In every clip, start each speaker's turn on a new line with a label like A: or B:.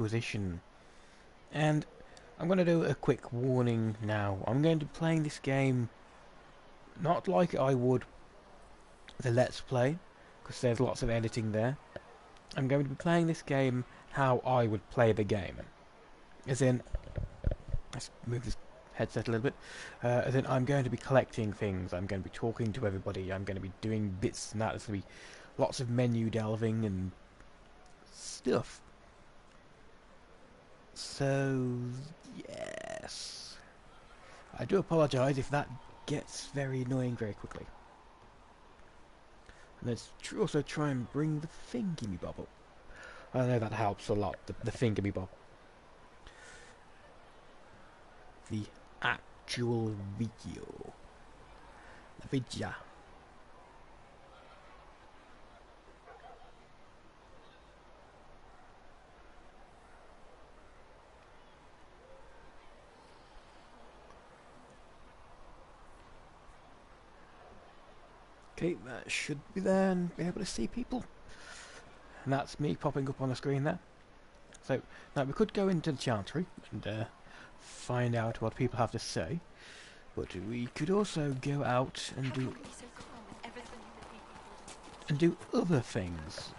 A: Inquisition. And I'm going to do a quick warning now. I'm going to be playing this game not like I would the Let's Play, because there's lots of editing there. I'm going to be playing this game how I would play the game. As in, let's move this headset a little bit. As in, I'm going to be collecting things, I'm going to be talking to everybody, I'm going to be doing bits and that. There's going to be lots of menu delving and stuff. So, yes. I do apologise if that gets very annoying very quickly. And let's also try and bring the thingy-me-bob up. I know that helps a lot, the thingy-me-bob. The actual video. The video. Okay, that should be there and be able to see people. And that's me popping up on the screen there. So, now we could go into the Chantry and find out what people have to say. But we could also go out and do other things.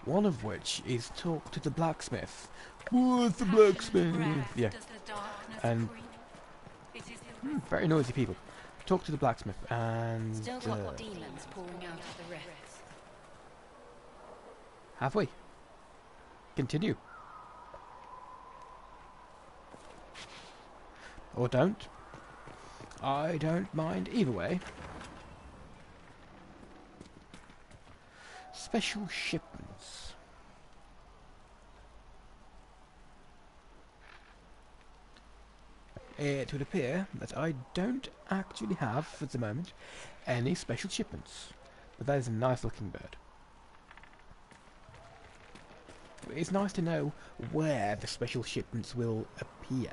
A: One of which is talk to the blacksmith. What's the blacksmith? Yeah. And very noisy people. Talk to the blacksmith and
B: still got demons pouring out of the rifts.
A: Have we? Continue. Or don't. I don't mind either way. Special shipments. It would appear that I don't actually have, at the moment, any special shipments. But that is a nice looking bird. It's nice to know where the special shipments will appear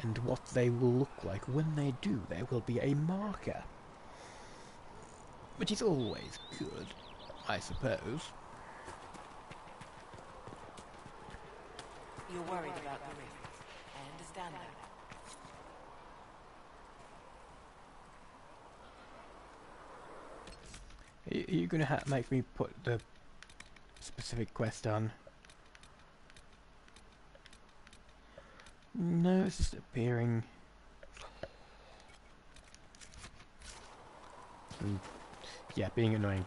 A: and what they will look like. When they do, there will be a marker. Which is always good, I suppose.
B: You're worried about the rifts. I understand that.
A: Are you going to make me put the specific quest on? No, it's just appearing. Yeah, being annoying.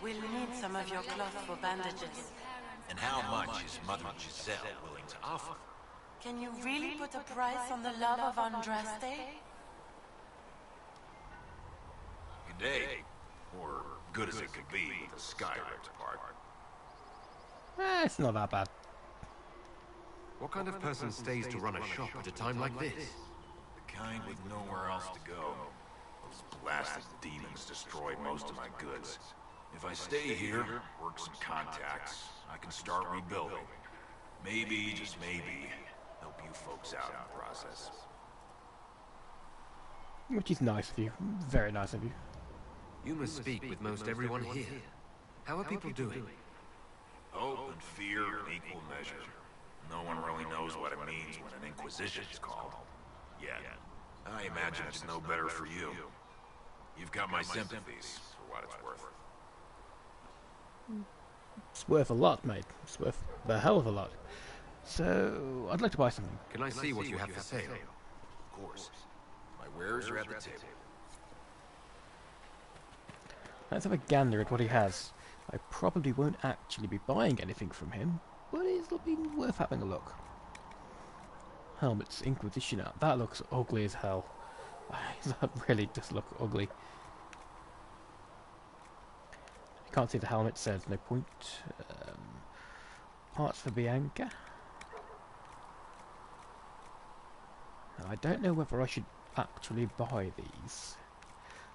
B: We'll need some of your cloth for bandages.
C: And how much is Mother Giselle willing to offer?
B: Can you really put a price on the love of Andraste?
C: Good day. Or good as it could be with the sky ripped apart.
A: It's not that bad.
D: What kind of person stays to run a shop at a time like this?
C: The kind with nowhere else to go. Those blasted demons destroyed most of my goods. If I stay here, work some contacts, I can start rebuilding. Maybe, just maybe, help you folks out in the process.
A: Which is nice of you. Very nice of you.
D: You must speak with most everyone here. How are people doing?
C: Hope and fear in equal measure. No one really knows what it means when an Inquisition is called. Yet. I imagine it's no better for you. You've got my sympathies, for what it's worth.
A: It's worth a lot, mate. It's worth a hell of a lot. So, I'd like to buy something.
D: Can I see what you have for sale?
C: Of course. My wares are at the table.
A: Let's have a gander at what he has. I probably won't actually be buying anything from him, but it's looking worth having a look. Helmets, Inquisition out. That looks ugly as hell. That really does look ugly. I can't see the helmet, so there's no point. Parts for Bianca. Now, I don't know whether I should actually buy these,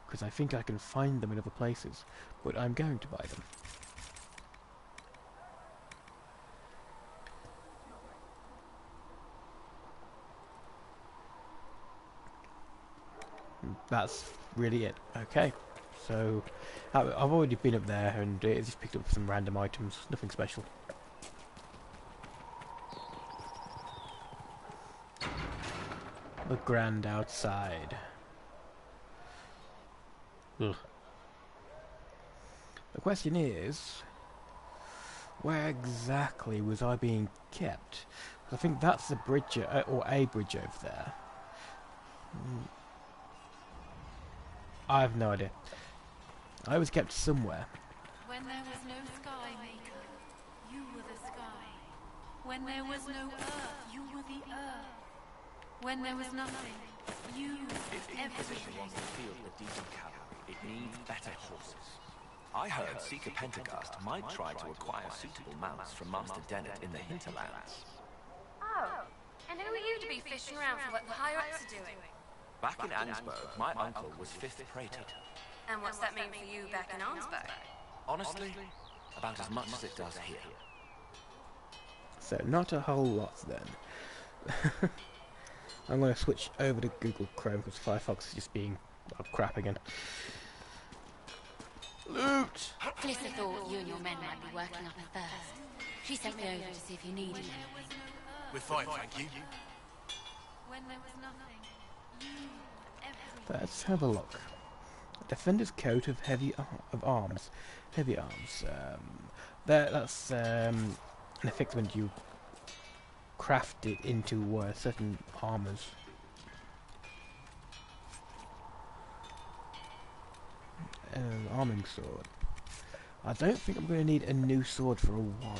A: because I think I can find them in other places, but I'm going to buy them. That's really it. Okay, so I've already been up there and just picked up some random items, nothing special. The grand outside. Ugh. The question is, where exactly was I being kept? I think that's the bridge, or a bridge over there. I have no idea. I was kept somewhere.
B: When there was no sky maker, you were the sky. When there was no earth, you were the earth. When there was nothing, you
E: If the Inquisition wants to field the demon cavalry, it needs better horses. I heard Seeker Pentecost might try to acquire suitable mounts from Master Dennett in the hinterlands.
F: Oh, and who are you to be fishing around for what the higher-ups are doing?
E: Back in Ansburg, my uncle was 5th Praetor.
F: And what's that mean for you back in Arnsberg?
E: Honestly, about as much as it does here.
A: So not a whole lot then. I'm going to switch over to Google Chrome because Firefox is just being crap again. Loot!
G: Felissa thought you and your men might be working up a thirst. She sent me over to see if you needed anything.
C: We're fine, thank you.
B: when there was nothing, you were everything.
A: Let's have a look. Defender's coat of arms. Heavy arms. That's an affixment you craft it into certain armors. Arming sword. I don't think I'm going to need a new sword for a while.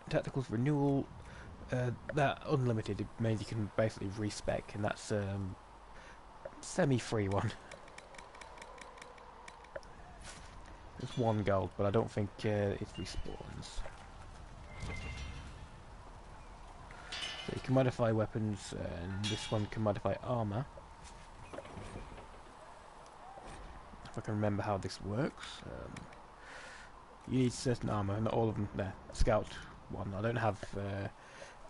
A: Tacticals renewal. That unlimited. It means you can basically respec, and that's semi-free one. It's 1 gold, but I don't think it respawns. So you can modify weapons, and this one can modify armor. If I can remember how this works. You need certain armor, not all of them. There, scout one. I don't have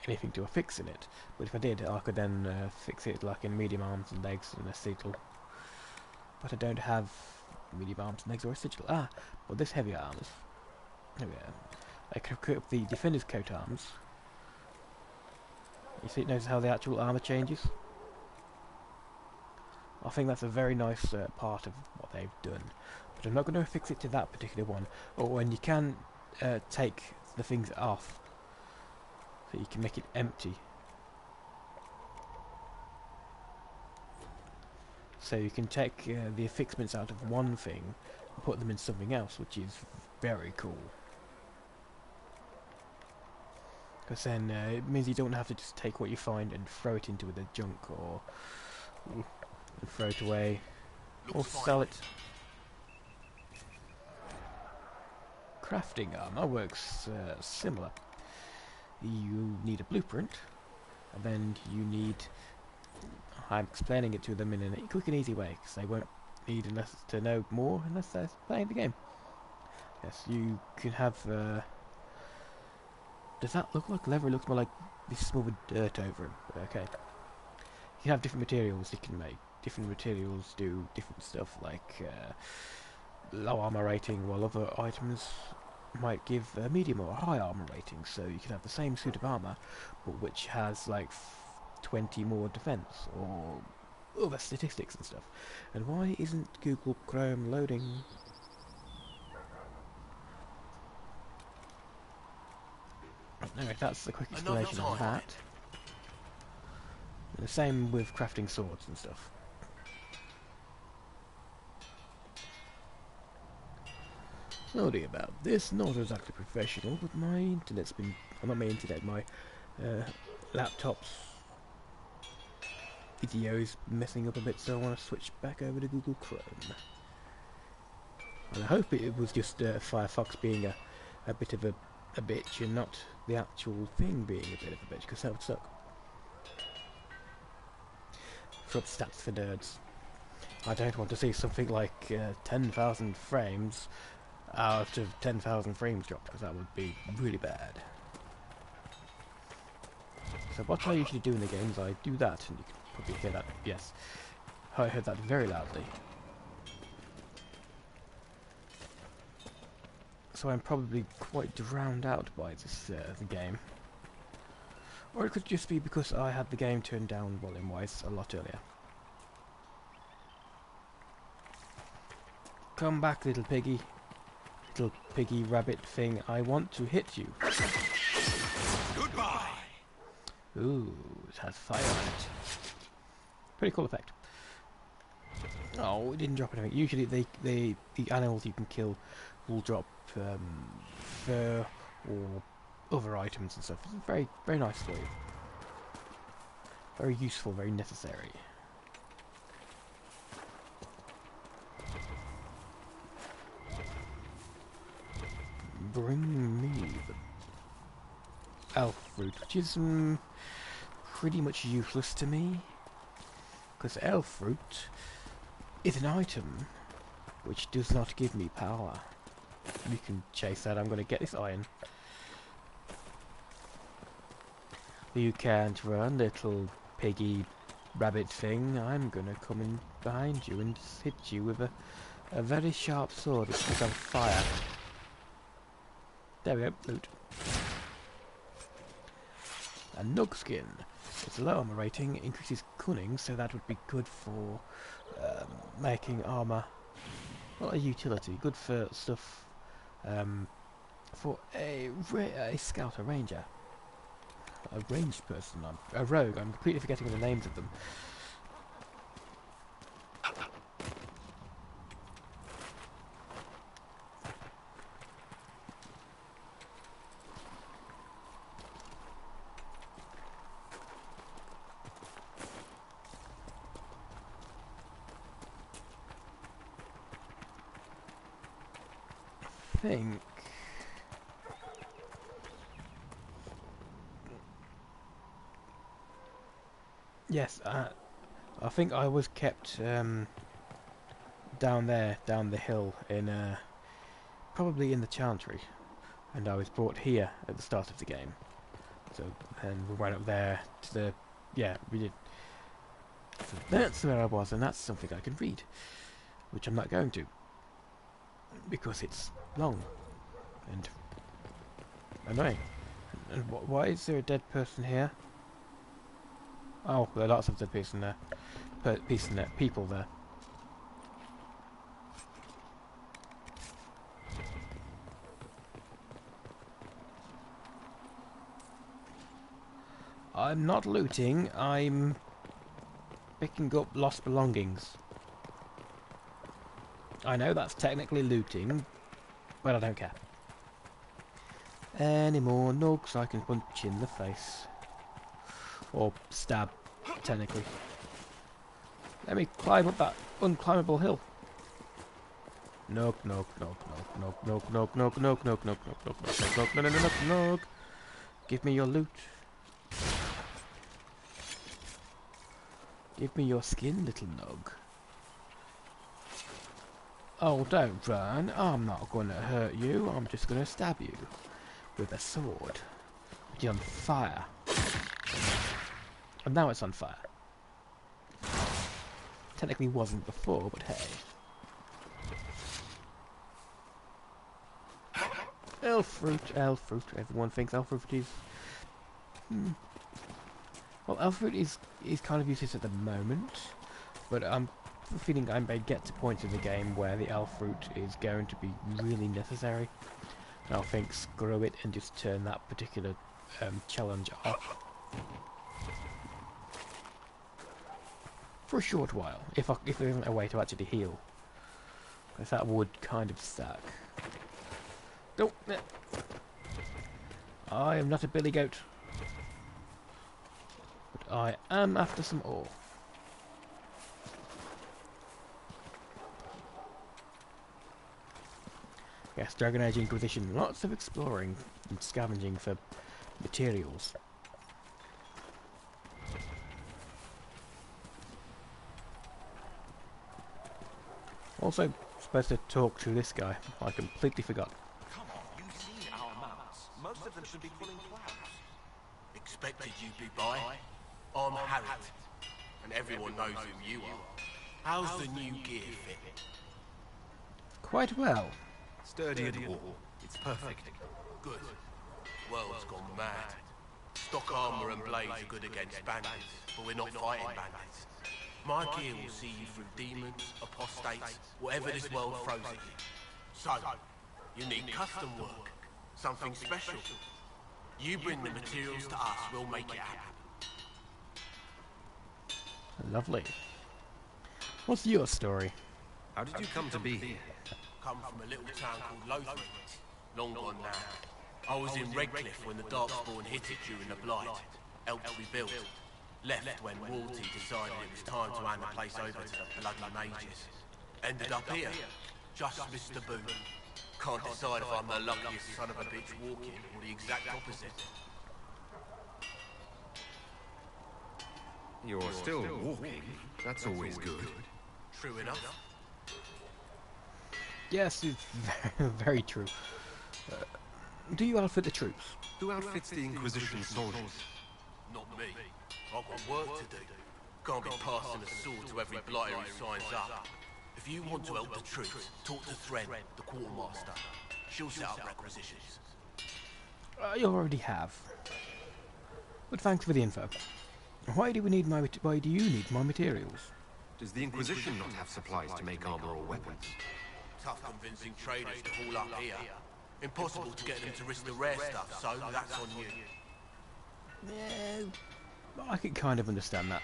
A: anything to affix in it, but if I did, I could then fix it like in medium arms and legs and a sigil. But I don't have medium arms and legs or a sigil. But this heavy arms. There we go. I can equip the defender's coat arms. You see, notice how the actual armor changes. I think that's a very nice part of what they've done, but I'm not going to affix it to that particular one. Or when you can take the things off, so you can make it empty. So you can take the affixments out of one thing and put them in something else, which is very cool. Because then it means you don't have to just take what you find and throw it into the junk, or and throw it away, or sell it. Crafting armor works similar. You need a blueprint, and then you need... I'm explaining it to them in a quick and easy way, because they won't need to know more unless they're playing the game. Yes, you can have... does that look like leather? It looks more like this small with dirt over him. Okay. You can have different materials you can make. Different materials do different stuff, like low armor rating, while other items might give a medium or a high armor rating. So you can have the same suit of armor, but which has like 20 more defense or other statistics and stuff. And why isn't Google Chrome loading? Anyway, that's the quick explanation on that. And the same with crafting swords and stuff. Sorry about this, not exactly professional, but my internet's been... well, not my internet, my laptop's video is messing up a bit, so I want to switch back over to Google Chrome. And I hope it was just Firefox being a bit of a bitch, and not the actual thing being a bit of a bitch, because that would suck. For stats for nerds. I don't want to see something like 10,000 frames out of 10,000 frames dropped, because that would be really bad. So what I usually do in the games, I do that, and you can probably hear that. Yes, I heard that very loudly. So I'm probably quite drowned out by this the game. Or it could just be because I had the game turned down volume-wise a lot earlier. Come back, little piggy. Little piggy rabbit thing. I want to hit you.
C: Goodbye!
A: Ooh, it has fire on it. Pretty cool effect. Oh, it didn't drop anything. Usually the animals you can kill will drop fur or other items and stuff. It's very, very nice for you. Very useful, very necessary. Bring me the elf fruit, which is pretty much useless to me. Because elf fruit is an item which does not give me power. You can chase that. I'm going to get this iron. You can't run, little piggy rabbit thing. I'm going to come in behind you and just hit you with a very sharp sword which is on fire. There we go, loot. A Nug skin. It's a low armor rating, increases cunning, so that would be good for making armor. Not a utility, good for stuff for a scout, a ranger. A ranged person, a rogue. I'm completely forgetting the names of them. Think. Yes, I think I was kept down there, down the hill, in probably in the Chantry, and I was brought here at the start of the game. So, and we went up there to the, yeah, we did. So that's where I was, and that's something I can read, which I'm not going to, because it's long and annoying. And why is there a dead person here? Oh, there are lots of dead people there. People there. I'm not looting, I'm picking up lost belongings. I know that's technically looting, but I don't care. Any more nugs I can punch in the face. Or stab, technically. Let me climb up that unclimbable hill. Nug, nug, nug, nug, nug, nug, nug, nug, nug, nug, nug, nug, nug, nug, nug, nug, nug. Give me your loot. Give me your skin, little nug. Oh, don't run. I'm not going to hurt you. I'm just going to stab you with a sword. You're on fire. And now it's on fire. Technically wasn't before, but hey. Elf fruit, elf fruit. Everyone thinks elf fruit is... Well, elf fruit is kind of useless at the moment, but I'm feeling I may get to points in the game where the elf fruit is going to be really necessary. And I'll think screw it and just turn that particular challenge off. For a short while, if there isn't a way to actually heal. Because that would kind of suck. Don't. I am not a billy goat. But I am after some ore. Yes, Dragon Age Inquisition. Lots of exploring and scavenging for materials. Also, supposed to talk to this guy. I completely forgot.
E: Come on, you've seen our mounts. Most of them should be pulling plows.
H: Expected you'd be by. I'm Harriet, and everyone knows who you are. How's the new gear fit?
A: Quite well.
D: Sturdy and all. It's perfect.
H: Good. World's gone mad. Stock armor and blades are good against bandits, but we're not fighting bandits. My gear will see you through demons, apostates, whatever this world throws at you. So, you need custom work, something special. You bring the materials to us, we'll make it happen.
A: Lovely. What's your story?
D: How did you come to be here?
H: Come from a little town called Lothringen, long gone now. I was in Redcliffe when the Darkspawn hit it during the Blight. Helped rebuild. Left when royalty decided it was time to hand the place over to the bloody mages. Ended up here. Just missed the boot. Can't decide if I'm the luckiest son of a bitch walking or the exact opposite.
D: You're still walking. That's always good.
H: True enough.
A: Yes, it's very true. Do you outfit the troops?
D: Who outfits the Inquisition soldiers?
H: Not me. I've got work to do. Can't be passing a sword to every blighter who signs up. If you want to help the troops, talk to Thren, the quartermaster. She'll set up requisitions.
A: I already have. But thanks for the info. Why do you need my materials?
D: Does the Inquisition not have supplies to make armor or weapons?
H: Tough convincing traders to haul up here. Impossible to get them to risk the rare stuff, so that's on you.
A: Yeah, I can kind of understand that.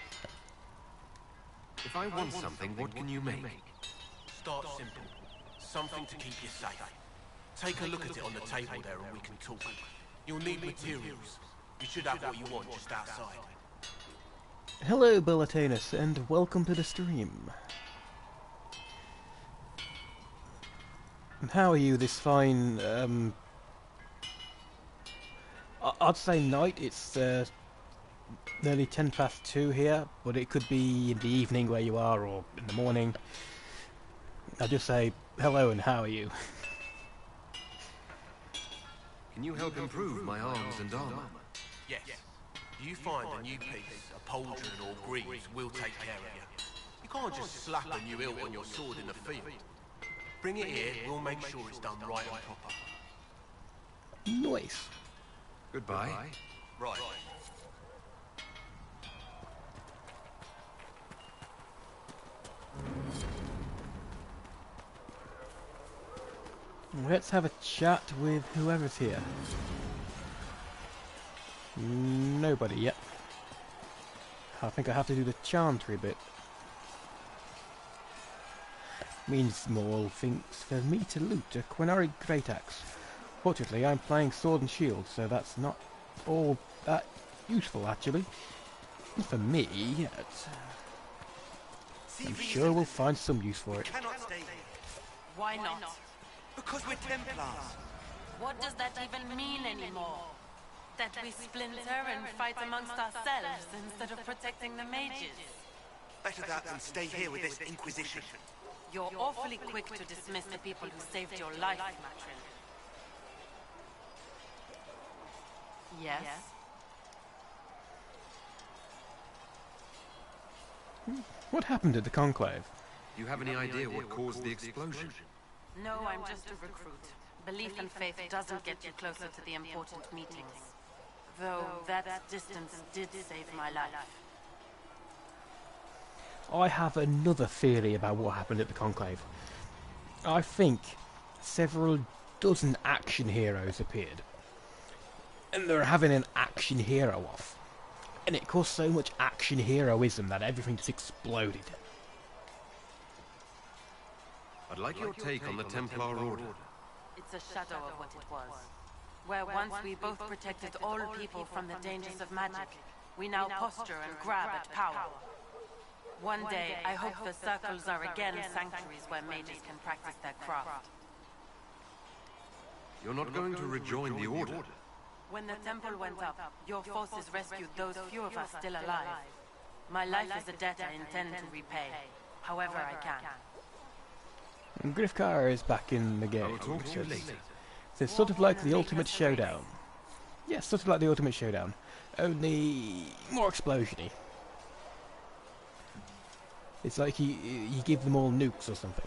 D: If I want something, what can you make?
H: Start simple. Something to keep you safe. Take a look at it on the table there and we can talk. You'll need materials. You should have what you want just outside.
A: Hello, Bellatinus, and welcome to the stream. And how are you this fine, I'd say night. It's nearly 2:10 here, but it could be in the evening where you are, or in the morning. I'll just say hello and how are you?
D: Can you help improve my arms and armor?
H: Yes. You find a new piece, a pauldron or greaves, we'll take care of you. You can't just slap a new hilt on your sword in the field. Bring it here, we'll make sure it's done right and proper.
A: Nice.
D: Goodbye.
H: Right.
A: Let's have a chat with whoever's here. Nobody yet. I think I have to do the chantry bit. Means small things for me to loot a Quinari Great Axe. Fortunately, I'm playing Sword and Shield, so that's not all that useful, actually. Not for me, yet. I'm sure we'll find some use for it.
I: Cannot stay here.
G: Why not?
I: Because we're Templars.
G: What does that even mean anymore? That we splinter and fight amongst ourselves instead of protecting the mages?
I: Better that than stay here with this Inquisition.
G: You're awfully quick to dismiss the people who saved your life, Matrin. Yes?
A: What happened at the Conclave?
D: Do you have any idea what caused the explosion?
G: No, I'm just a recruit. Belief and faith doesn't get you closer to the important meetings. Though that distance did save my life.
A: I have another theory about what happened at the Conclave. I think several dozen action heroes appeared. And they're having an action hero off. And it caused so much action heroism that everything just exploded.
D: I'd like your take on the Templar Order.
G: It's a shadow of what it was. Where once we both protected all people from the dangers of magic, we now posture and grab at power. One day, I hope the circles are again sanctuaries where mages can practice their craft.
D: You're not going to rejoin the Order?
G: When the temple went up, your forces rescued those few of us still alive. My life is a debt I intend to repay, however I can.
A: And Grifkar is back in the game.
D: I'll talk to you later.
A: So it's sort of like the Ultimate Showdown. Yes, sort of like the Ultimate Showdown. Only more explosiony. It's like you give them all nukes or something.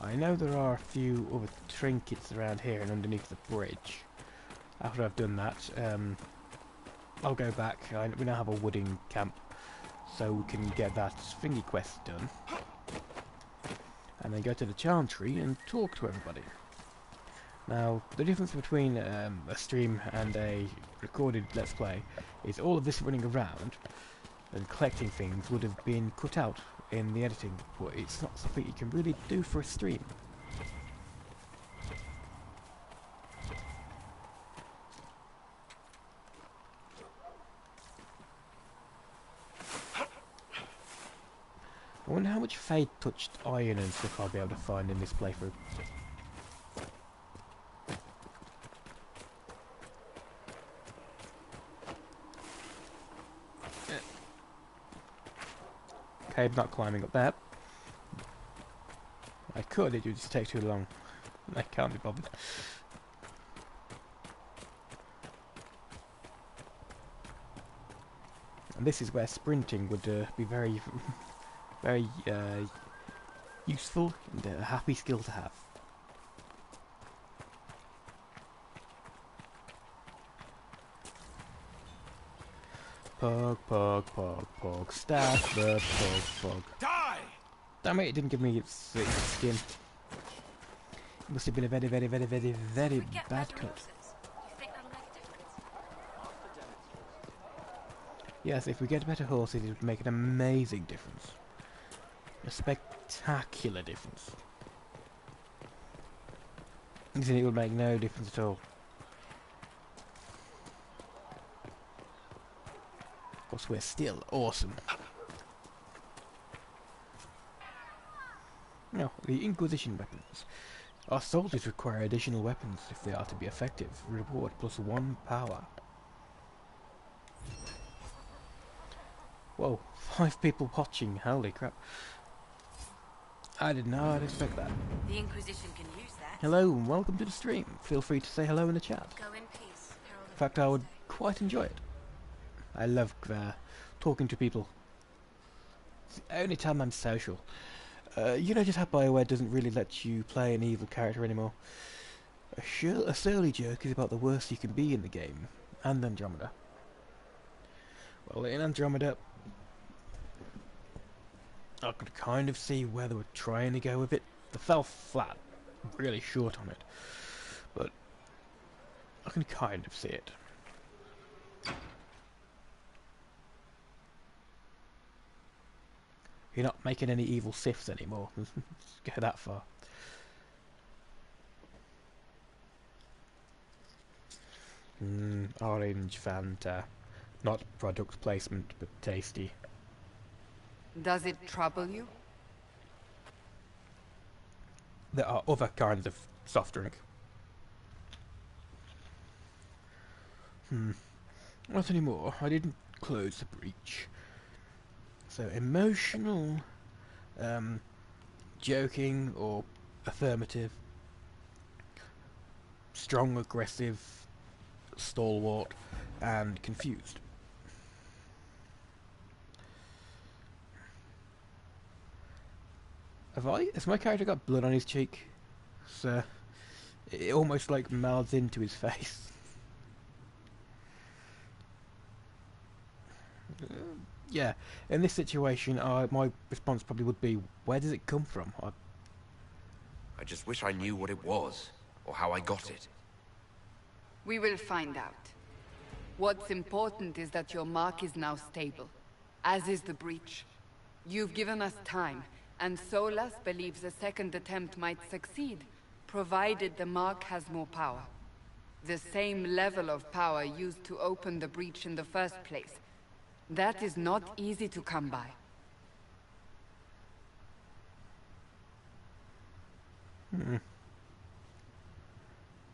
A: I know there are a few other trinkets around here and underneath the bridge. After I've done that, I'll go back. We now have a wooding camp, so we can get that thingy quest done. And then go to the charm tree and talk to everybody. Now, the difference between a stream and a recorded Let's Play is all of this running around and collecting things would have been cut out in the editing, but it's not something you can really do for a stream. I wonder how much fade-touched iron and stuff I'll be able to find in this playthrough. Okay, I'm not climbing up that. I could, it would just take too long. I can't be bothered. And this is where sprinting would be very, very useful and a happy skill to have. Pog, pog, pog, pog, stab the pog, pog.
C: Die!
A: Damn it, it didn't give me its skin. It must have been a very, very, very, very, very bad cut.
F: You think that'll make a difference?
A: Yes, if we get better horses, it would make an amazing difference. A spectacular difference. It would make no difference at all. Of course, we're still awesome. Now, the Inquisition weapons. Our soldiers require additional weapons if they are to be effective. Reward +1 power. Whoa, 5 people watching, holy crap. I did not expect that.
G: The Inquisition can use that.
A: Hello and welcome to the stream. Feel free to say hello in the chat.
F: Go in peace, Herald of
A: In fact, I would
F: Wednesday.
A: quite enjoy it. I love talking to people. It's the only time I'm social. You know just how BioWare doesn't really let you play an evil character anymore. A surly joke is about the worst you can be in the game, and Andromeda. Well, in Andromeda, I could kind of see where they were trying to go with it. They fell flat, really short on it, but I can kind of see it. You're not making any evil Siths anymore. Let's go that far. Orange Fanta. Not product placement, but tasty.
J: Does it trouble you?
A: There are other kinds of soft drink. Not anymore. I didn't close the breach. So emotional, joking or affirmative, strong, aggressive, stalwart, and confused. Has my character got blood on his cheek? So it almost like melds into his face. Yeah, in this situation, my response probably would be, where does it come from?
D: I just wish I knew what it was, or how I got it.
J: We will find out. What's important is that your mark is now stable, as is the breach. You've given us time, and Solas believes a second attempt might succeed, provided the mark has more power. The same level of power used to open the breach in the first place. That is not easy to come by.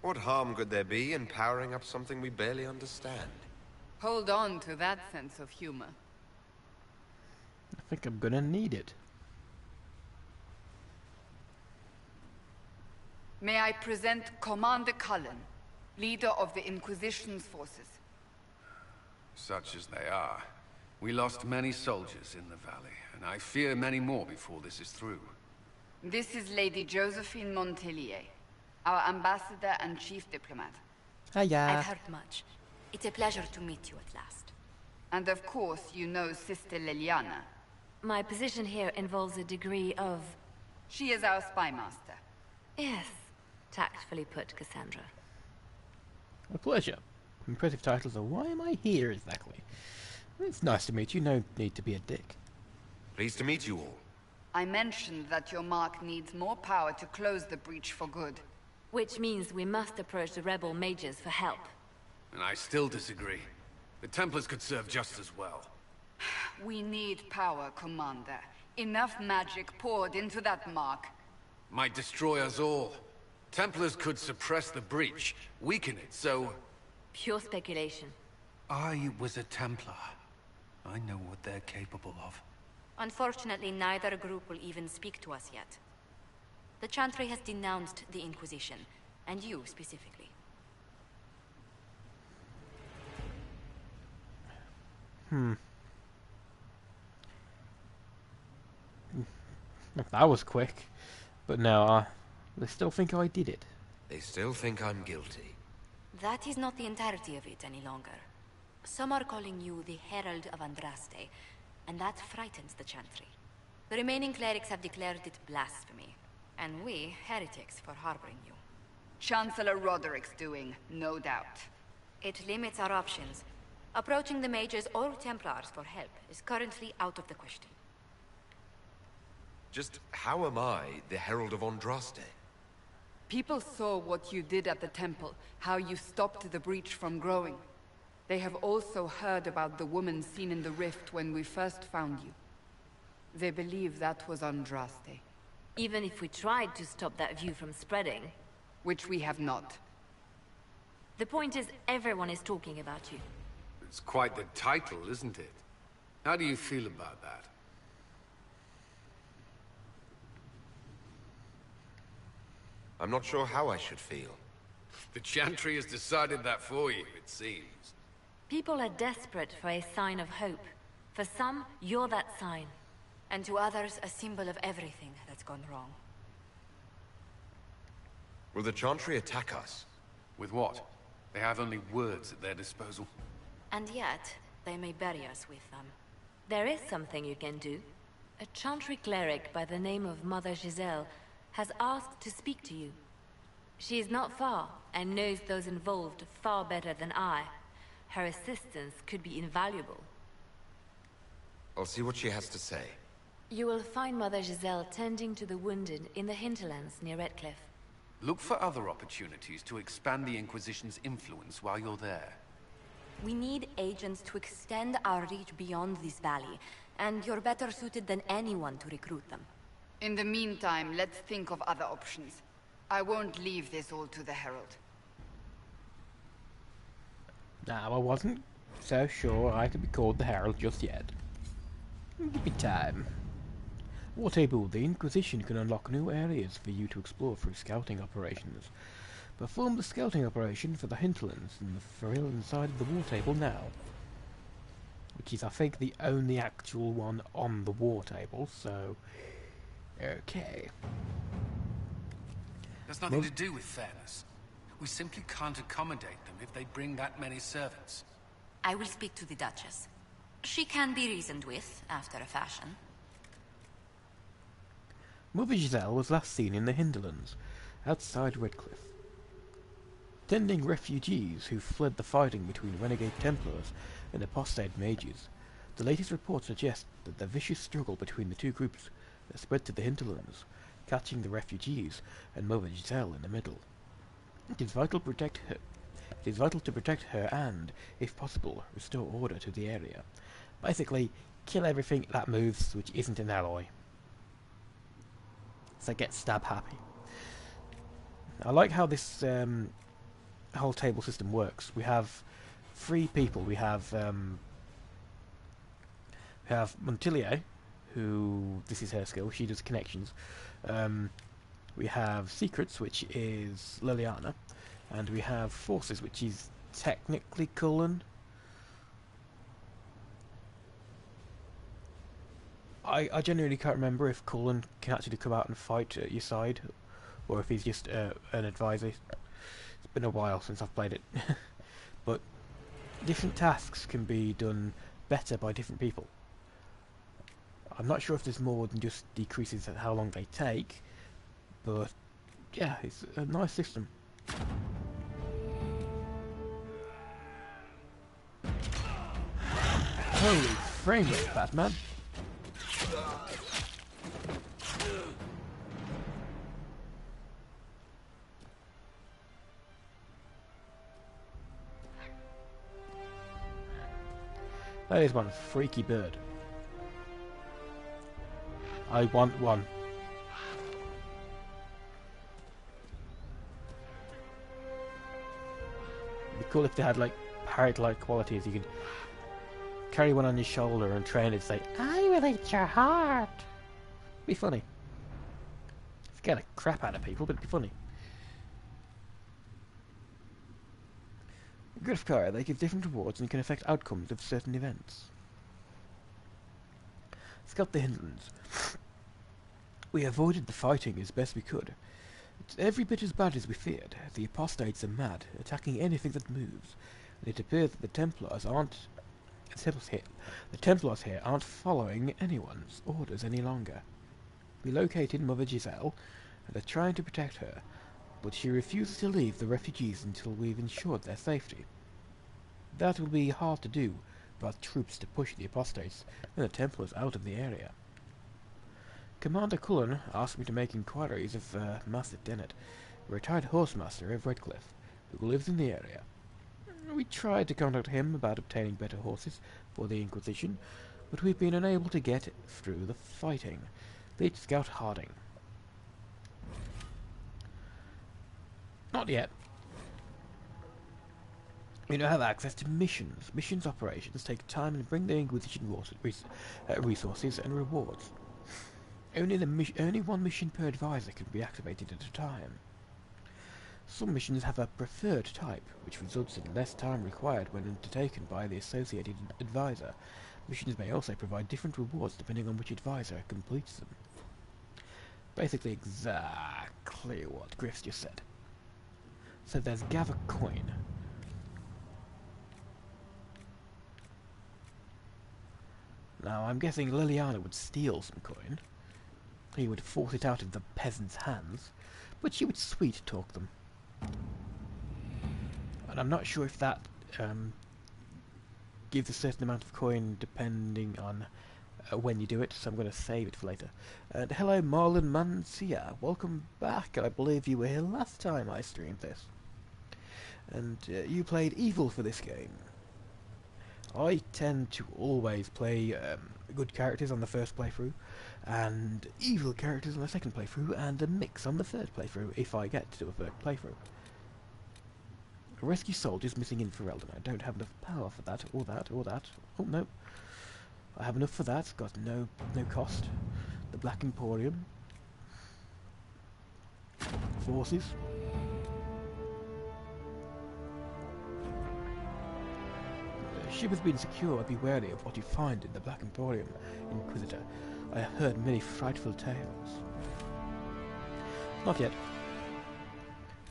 D: What harm could there be in powering up something we barely understand?
J: Hold on to that sense of humor.
A: I think I'm gonna need it.
J: May I present Commander Cullen, leader of the Inquisition's forces.
C: Such as they are.
K: We lost many soldiers in the valley, and I fear many more before this is through.
J: This is Lady Josephine Montelier, our ambassador and chief diplomat.
A: Hiya.
F: I've heard much. It's a pleasure to meet you at last.
J: And of course, you know Sister Liliana.
F: My position here involves a degree of...
J: She is our spy master.
F: Yes, tactfully put, Cassandra.
A: A pleasure. Impressive title, so why am I here exactly? It's nice to meet you, no need to be a dick.
D: Pleased to meet you all.
J: I mentioned that your mark needs more power to close the breach for good.
F: Which means we must approach the rebel mages for help.
K: And I still disagree. The Templars could serve just as well.
J: We need power, Commander. Enough magic poured into that mark.
K: Might destroy us all. Templars could suppress the breach, weaken it, so...
F: Pure speculation.
K: I was a Templar. I know what they're capable of.
F: Unfortunately, neither group will even speak to us yet. The Chantry has denounced the Inquisition, and you specifically.
A: That was quick. But no, they still think I did it.
D: They still think I'm guilty.
F: That is not the entirety of it any longer. Some are calling you the Herald of Andraste, and that frightens the Chantry. The remaining clerics have declared it blasphemy, and we, heretics, for harboring you.
J: Chancellor Roderick's doing, no doubt.
F: It limits our options. Approaching the mages or Templars for help is currently out of the question.
D: Just how am I the Herald of Andraste?
J: People saw what you did at the temple, how you stopped the breach from growing. They have also heard about the woman seen in the rift when we first found you. They believe that was Andraste.
F: Even if we tried to stop that view from spreading...
J: Which we have not.
F: The point is, everyone is talking about you.
K: It's quite the title, isn't it? How do you feel about that?
D: I'm not sure how I should feel.
K: The Chantry has decided that for you, it seems.
F: People are desperate for a sign of hope. For some, you're that sign. And to others, a symbol of everything that's gone wrong.
D: Will the Chantry attack us?
K: With what? They have only words at their disposal.
F: And yet, they may bury us with them. There is something you can do. A Chantry cleric by the name of Mother Giselle has asked to speak to you. She is not far, and knows those involved far better than I. Her assistance could be invaluable.
D: I'll see what she has to say.
F: You will find Mother Giselle tending to the wounded in the hinterlands near Redcliffe.
K: Look for other opportunities to expand the Inquisition's influence while you're there.
F: We need agents to extend our reach beyond this valley, and you're better suited than anyone to recruit them.
J: In the meantime, let's think of other options. I won't leave this all to the Herald.
A: Now, I wasn't so sure I could be called the Herald just yet. Give me time. War table, the Inquisition can unlock new areas for you to explore through scouting operations. Perform the scouting operation for the hinterlands and the Ferril inside of the war table now. Which is, I think, the only actual one on the war table, so... okay.
K: There's nothing to do with fairness. We simply can't accommodate them if they bring that many servants.
F: I will speak to the Duchess. She can be reasoned with, after a fashion.
A: Mother Giselle was last seen in the hinterlands, outside Redcliffe, tending refugees who fled the fighting between renegade Templars and apostate mages. The latest reports suggest that the vicious struggle between the two groups has spread to the hinterlands, catching the refugees and Mother Giselle in the middle. It is vital to protect her and, if possible, restore order to the area. Basically, kill everything that moves which isn't an alloy. So get stab happy. I like how this whole table system works. We have three people. We have Montelier, who this is her skill. She does connections. We have secrets, which is Liliana, and we have forces, which is technically Cullen. I genuinely can't remember if Cullen can actually come out and fight at your side, or if he's just an advisor. It's been a while since I've played it. But different tasks can be done better by different people. I'm not sure if there's more than just decreases at how long they take, but yeah, it's a nice system. Holy frame rate, Batman! That is one freaky bird. I want one. It'd be cool if they had like parrot-like qualities. You could carry one on your shoulder and train it to say, "I will eat your heart." Be funny. Scare the crap out of people, but it'd be funny. Griffcar, they give different rewards and can affect outcomes of certain events. Scout the hinterlands. We avoided the fighting as best we could. It's every bit as bad as we feared. The apostates are mad, attacking anything that moves, and it appears that the Templars here aren't following anyone's orders any longer. We located Mother Giselle and are trying to protect her, but she refuses to leave the refugees until we've ensured their safety. That will be hard to do without troops to push the apostates and the Templars out of the area. Commander Cullen asked me to make inquiries of Master Dennett, a retired horsemaster of Redcliffe, who lives in the area. We tried to contact him about obtaining better horses for the Inquisition, but we've been unable to get through the fighting. Lead Scout Harding. Not yet. We now have access to missions. Missions operations take time and bring the Inquisition resources and rewards. Only one mission per advisor can be activated at a time. Some missions have a preferred type, which results in less time required when undertaken by the associated advisor. Missions may also provide different rewards depending on which advisor completes them. Basically exactly what Griff's just said. So there's gather coin. Now I'm guessing Liliana would steal some coin. He would force it out of the peasants' hands, but she would sweet talk them. And I'm not sure if that gives a certain amount of coin depending on when you do it, so I'm going to save it for later. And hello Marlon Mancia, welcome back. I believe you were here last time I streamed this. And you played evil for this game. I tend to always play good characters on the first playthrough, and evil characters on the second playthrough, and a mix on the third playthrough, if I get to a third playthrough. Rescue soldiers missing in Ferelden. I don't have enough power for that, or that, or that. Oh no. I have enough for that, got no cost. The Black Emporium. Forces. Ship has been secure, be wary of what you find in the Black Emporium, Inquisitor. I have heard many frightful tales. Not yet.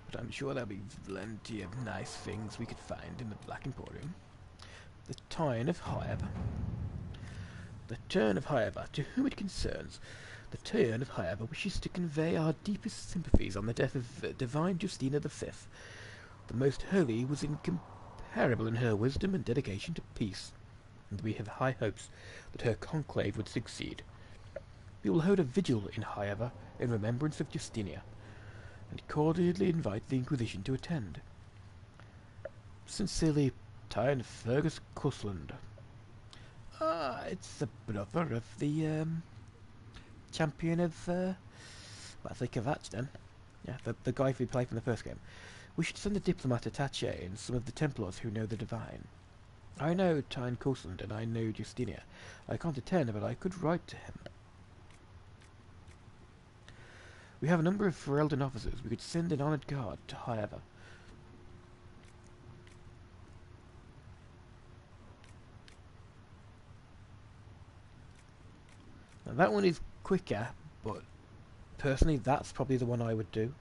A: But I'm sure there'll be plenty of nice things we could find in the Black Emporium. The Tyne of Hyab. The Turn of Hyab, to whom it concerns. The Turn of Hyab wishes to convey our deepest sympathies on the death of Divine Justina V. The Most Holy was incomparable in her wisdom and dedication to peace, and we have high hopes that her conclave would succeed. We will hold a vigil in Hyab in remembrance of Justinia, and cordially invite the Inquisition to attend. Sincerely, Tyne Fergus Cusland. It's the brother of the champion of well, think of that then. Yeah, the guy who played from the first game. We should send a diplomat attaché and some of the Templars who know the Divine. I know Tyne Cusland and I know Justinia. I can't attend, but I could write to him. We have a number of Ferelden officers. We could send an honoured guard to Hyab. Now, that one is quicker, but personally that's probably the one I would do.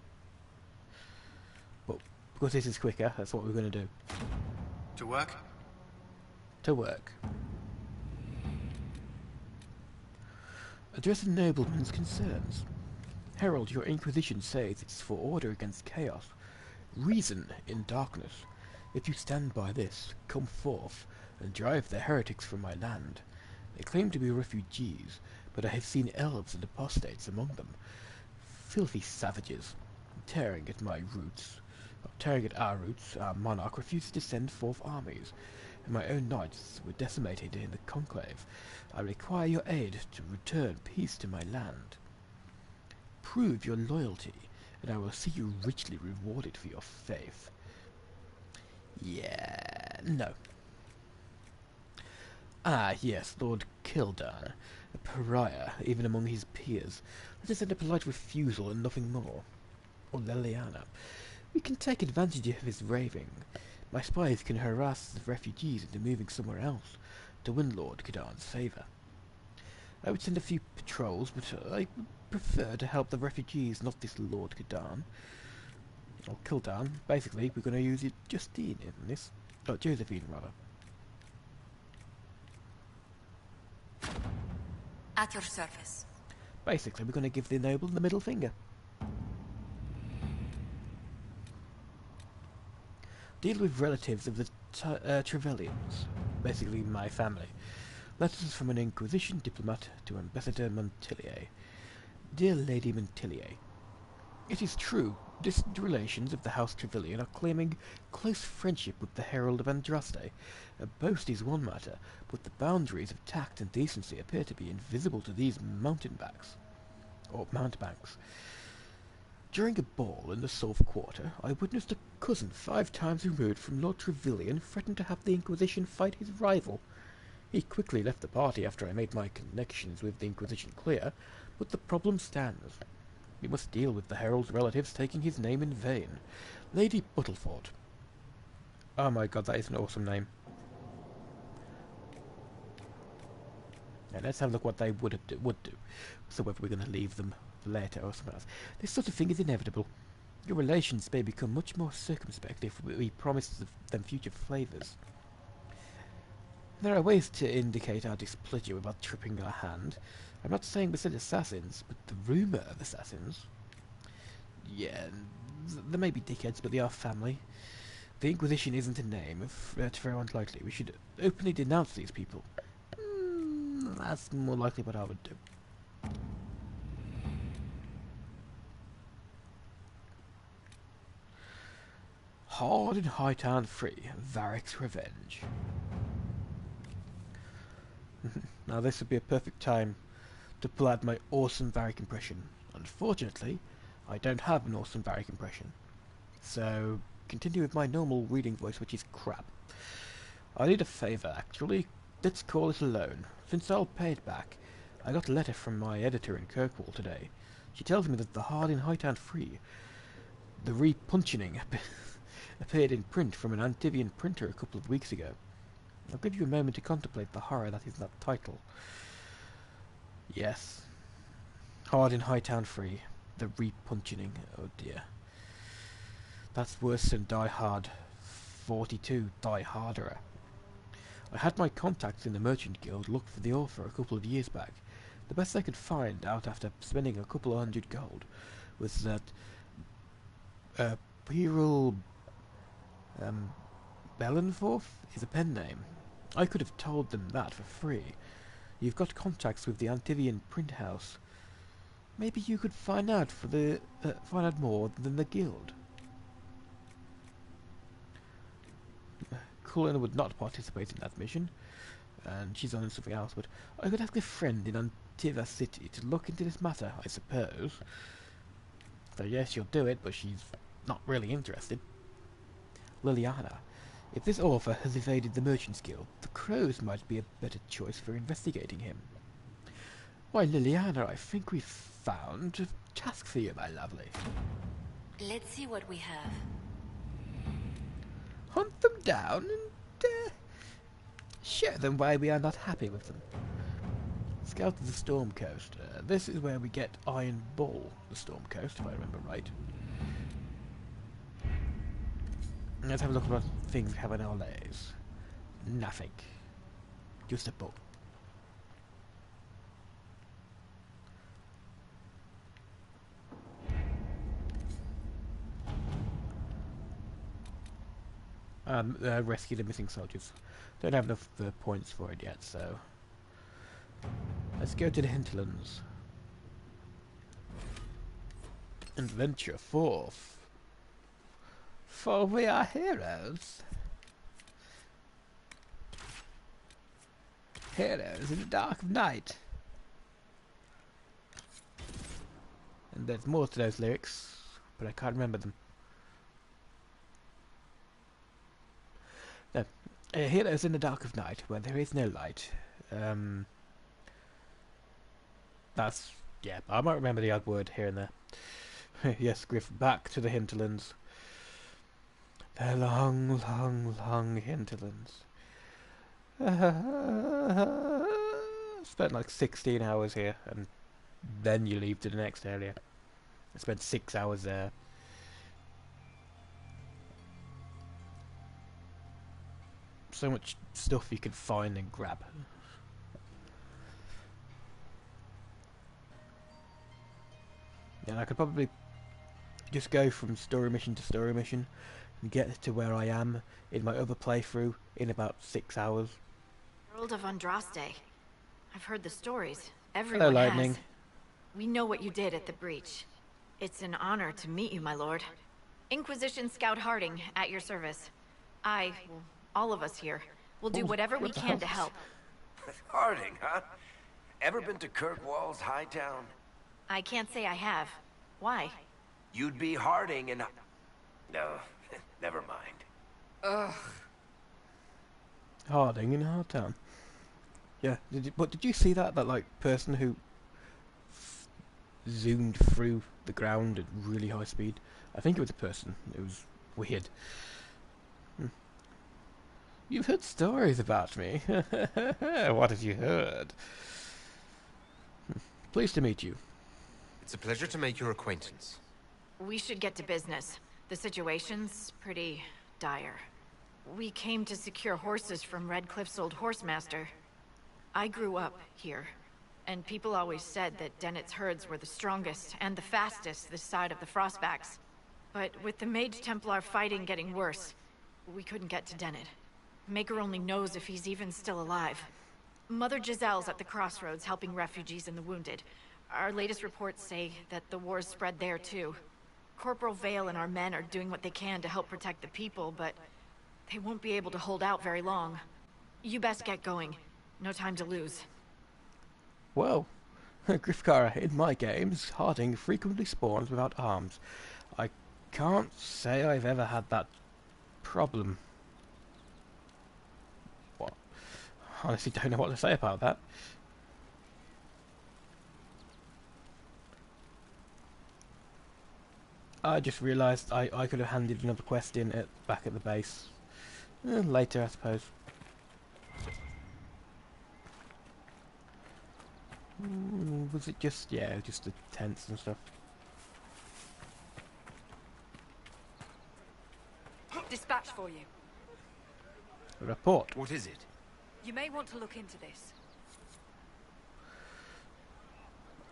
A: But because this is quicker, that's what we're going to do.
I: To work?
A: To work. Address the nobleman's concerns. Herald, your Inquisition says it's for order against chaos. Reason in darkness. If you stand by this, come forth and drive the heretics from my land. They claim to be refugees, but I have seen elves and apostates among them. Filthy savages, tearing at our roots. Our monarch refuses to send forth armies, and my own knights were decimated in the conclave. I require your aid to return peace to my land. Prove your loyalty, and I will see you richly rewarded for your faith. Yeah, no. Ah, yes, Lord Kildan, a pariah, even among his peers. Let us send a polite refusal and nothing more. Or Liliana. We can take advantage of his raving. My spies can harass the refugees into moving somewhere else to win Lord Kildan's favour. I would send a few patrols, but I prefer to help the refugees, not this Lord Kildan. Or Kildan. Basically, we're going to use Justine in this. Oh, Josephine, rather.
F: At your service.
A: Basically, we're going to give the noble the middle finger. Deal with relatives of the Trevellians. Basically, my family. Letters from an Inquisition diplomat to Ambassador Montillier. Dear Lady Montillier, it is true, distant relations of the House Trevelyan are claiming close friendship with the Herald of Andraste. A boast is one matter, but the boundaries of tact and decency appear to be invisible to these mountebanks. During a ball in the South Quarter, I witnessed a cousin 5 times removed from Lord Trevelyan threaten to have the Inquisition fight his rival. He quickly left the party after I made my connections with the Inquisition clear, but the problem stands. We must deal with the Herald's relatives taking his name in vain. Lady Buttleford. Oh my god, that is an awesome name. Now let's have a look what they would do. So whether we're going to leave them for later or something else. This sort of thing is inevitable. Your relations may become much more circumspect if we promise them future favours. There are ways to indicate our displeasure without tripping our hand. I'm not saying we send assassins, but the rumour of assassins... Yeah, there may be dickheads, but they are family. The Inquisition isn't a name, to throw out lightly. We should openly denounce these people. That's more likely what I would do. Hard and Hightown free, Varric's revenge. Now this would be a perfect time to pull out my awesome Varric impression. Unfortunately, I don't have an awesome Varric impression. So, continue with my normal reading voice, which is crap. I need a favour, actually. Let's call it a loan. Since I'll pay it back, I got a letter from my editor in Kirkwall today. She tells me that the Hard in Hightown Free, the repuncheoning, appeared in print from an Antivian printer a couple of weeks ago. I'll give you a moment to contemplate the horror that is that title. Yes. Hard in Hightown Free, the repuncheoning. Oh dear. That's worse than Die Hard 42, Die Harderer. I had my contacts in the Merchant Guild look for the author a couple of years back. The best I could find out after spending a couple of hundred gold was that Piril Bellenforth is a pen name. I could have told them that for free. You've got contacts with the Antivian print house. Maybe you could find out more than the guild. Cullen would not participate in that mission, and she's on something else, but I could ask a friend in Antiva City to look into this matter, I suppose. So yes, she'll do it, but she's not really interested. Liliana. If this author has evaded the Merchants Guild, the Crows might be a better choice for investigating him. Why, Liliana, I think we've found a task for you, my lovely.
F: Let's see what we have.
A: Hunt them down and show them why we are not happy with them. Scout of the Storm Coast. This is where we get Iron Bull, the Storm Coast, if I remember right. Let's have a look at what things we have in our layers. Nothing. Just a book. Rescue the missing soldiers. Don't have enough points for it yet, so let's go to the hinterlands and venture forth. For we are heroes. Heroes in the dark of night. And there's more to those lyrics, but I can't remember them. No. Heroes in the dark of night, where there is no light. That's... yeah, I might remember the odd word here and there. Yes, Griff, back to the hinterlands. The long, long, long hinterlands. Spent like 16 hours here, and then you leave to the next area. I spent 6 hours there. So much stuff you can find and grab. And I could probably just go from story mission to story mission and get to where I am in my other playthrough in about 6 hours.
L: World of Andraste. I've heard the stories. Everyone
A: Hello, Lightning.
L: has. We know what you did at the breach. It's an honor to meet you, my lord. Inquisition Scout Harding, at your service. All of us here, will do whatever we can to help.
E: Harding, huh? Ever been to Kirkwall's Hightown?
L: I can't say I have. Why?
E: You'd be Harding and... No, never mind.
J: Ugh.
A: Harding in Hardtown. Yeah, did you see that like person who zoomed through the ground at really high speed? I think it was a person. It was weird. You've heard stories about me. What have you heard? Pleased to meet you.
D: It's a pleasure to make your acquaintance.
L: We should get to business. The situation's pretty dire. We came to secure horses from Redcliffe's old horsemaster. I grew up here, and people always said that Dennett's herds were the strongest and the fastest this side of the Frostbacks. But with the Mage Templar fighting getting worse, we couldn't get to Dennett. Maker only knows if he's even still alive. Mother Giselle's at the crossroads helping refugees and the wounded. Our latest reports say that the war's spread there too. Corporal Vale and our men are doing what they can to help protect the people, but they won't be able to hold out very long. You best get going. No time to lose.
A: Well, Grifkara, in my games, Harding frequently spawns without arms. I can't say I've ever had that problem. What? Honestly, don't know what to say about that. I just realised I could have handed another quest in back at the base. Later, I suppose. Was it just, yeah, just the tents and stuff?
M: Dispatch for you.
A: A report.
D: What is it?
M: You may want to look into this.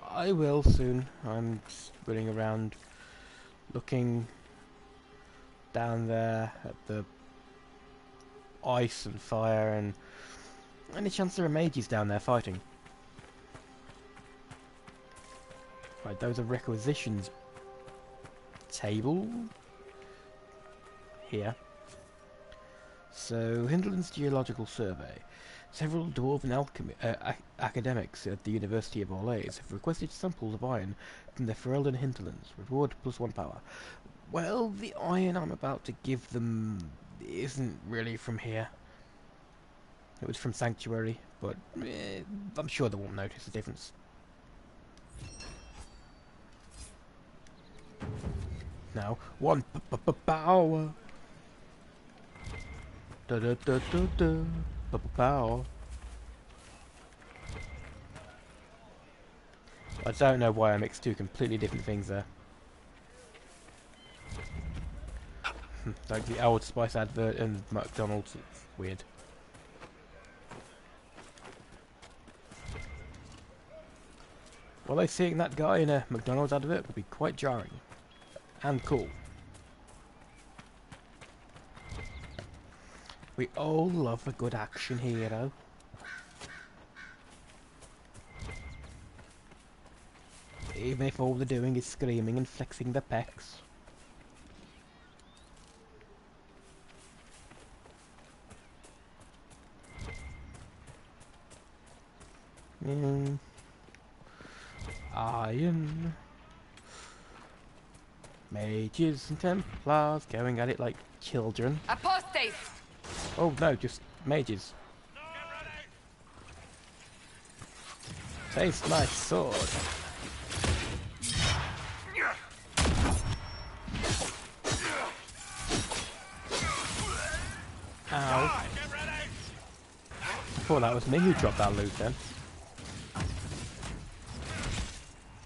A: I will soon. I'm just running around looking down there at the ice and fire, and any chance there are mages down there fighting? Right, those are requisitions table here. So, Hinterland's Geological Survey. Several dwarven academics at the University of Orleans have requested samples of iron from the Ferelden hinterlands. Reward +1 power. Well, the iron I'm about to give them isn't really from here. It was from Sanctuary, but I'm sure they won't notice the difference. Now, 1 power. Da da da da da. Power. I don't know why I mixed two completely different things there. Like the Old Spice advert and McDonald's. It's weird. Although seeing that guy in a McDonald's advert would be quite jarring. And cool. We all love a good action hero. Even if all they're doing is screaming and flexing their pecs. Iron mages and Templars going at it like children.
J: Apostates!
A: Oh no, just mages. Taste my sword. Ow. Thought that was me who dropped that loot then.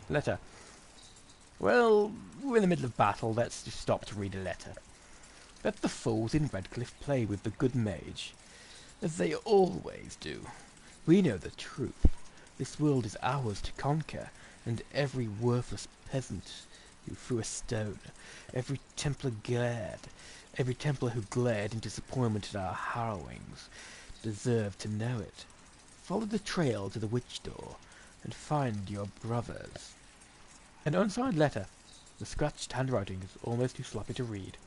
A: Letter. Well, we're in the middle of battle, let's just stop to read a letter. Let the fools in Redcliffe play with the good mage, as they always do. We know the truth. This world is ours to conquer, and every worthless peasant who threw a stone, every Templar who glared in disappointment at our harrowings, deserved to know it. Follow the trail to the witch door, and find your brothers. An unsigned letter. The scratched handwriting is almost too sloppy to read.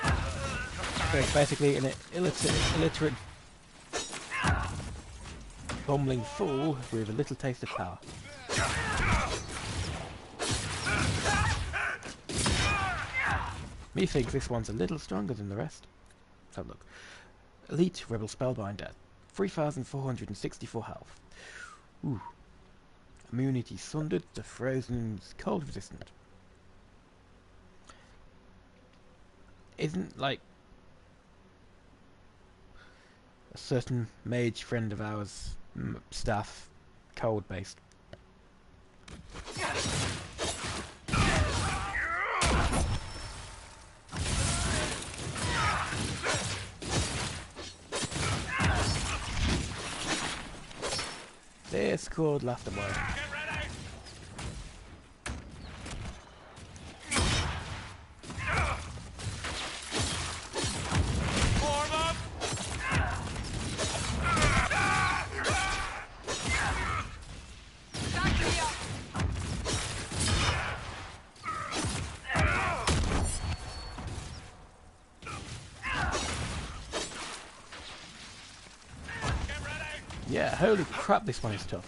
A: So it's basically an illiterate bumbling fool with a little taste of power. Methinks this one's a little stronger than the rest. Let's have a look. Elite Rebel Spellbinder. 3,464 health. Ooh. Immunity sundered to frozen, cold resistant. Isn't like a certain mage friend of ours staff cold based? This could last a while. Yeah, holy crap, this one is tough.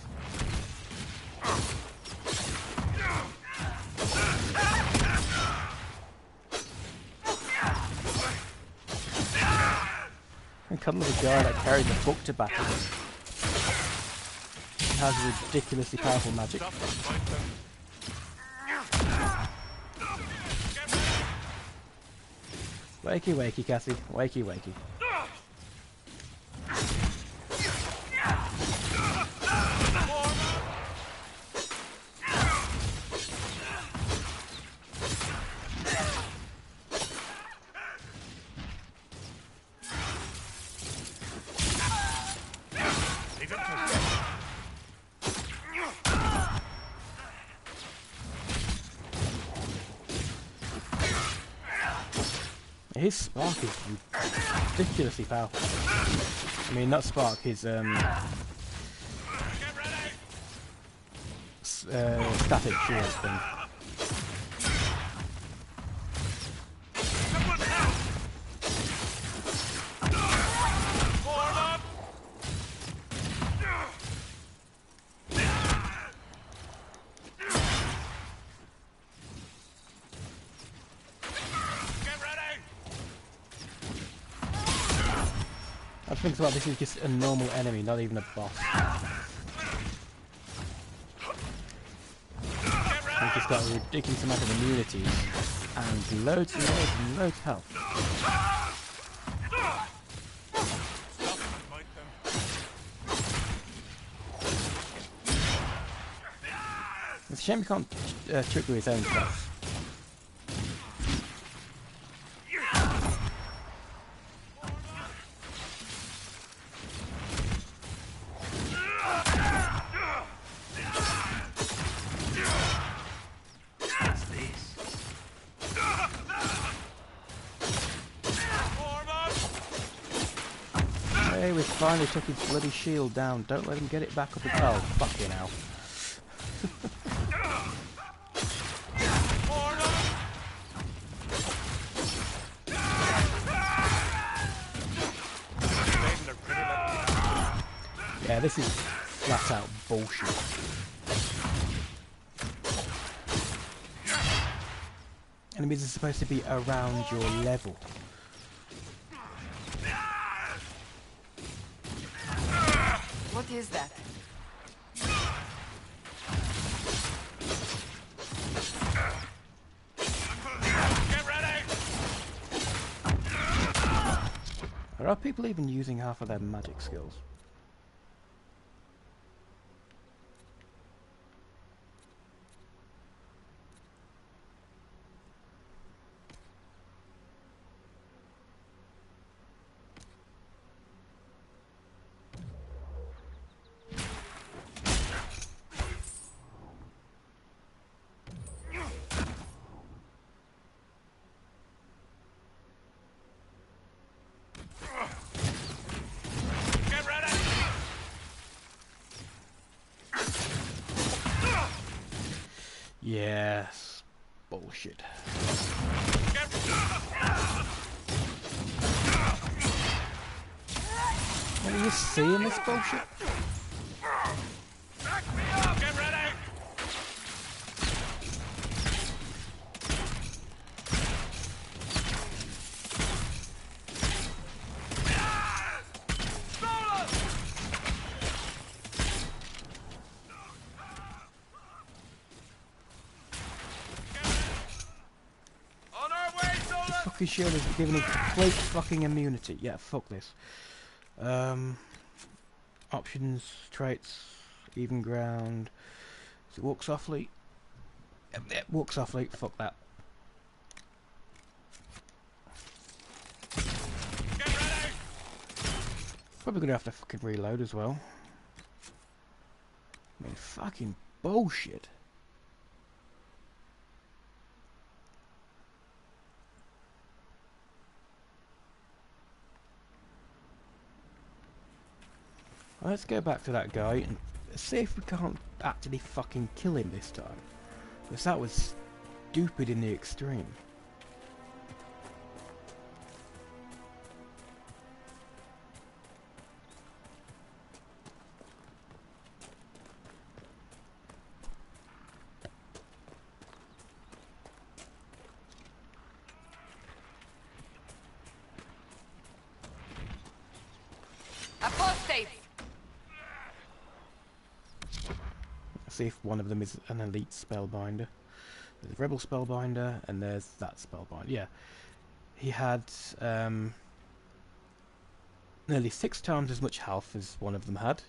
A: And cuddle with a guy that carried the book to battle. He has ridiculously powerful magic. Wakey wakey, Cassie. Wakey wakey. His spark is ridiculously powerful. I mean, not spark, his static shield thing. I think this is just a normal enemy, not even a boss. He's just got a ridiculous amount of immunity and loads and loads and loads of health. It's a shame you can't trigger his own stuff. Hey, we finally took his bloody shield down. Don't let him get it back up at all. Fucking hell. Yeah, this is flat out bullshit. Enemies are supposed to be around your level.
J: What is that?
H: Get ready!
A: Are people even using half of their magic skills? Yes. Bullshit. Are you seeing this bullshit?
H: Get ready!
A: Fucking shield is giving him complete fucking immunity. Yeah, fuck this. Options, traits, even ground. Does it walk softly? Yep, walk softly. Fuck that. Probably gonna have to fucking reload as well. I mean, fucking bullshit. Let's go back to that guy and see if we can't actually fucking kill him this time. Because that was stupid in the extreme.
J: Apostate!
A: See if one of them is an elite spellbinder. There's a rebel spellbinder and there's that spellbinder. Yeah, he had nearly 6 times as much health as one of them had.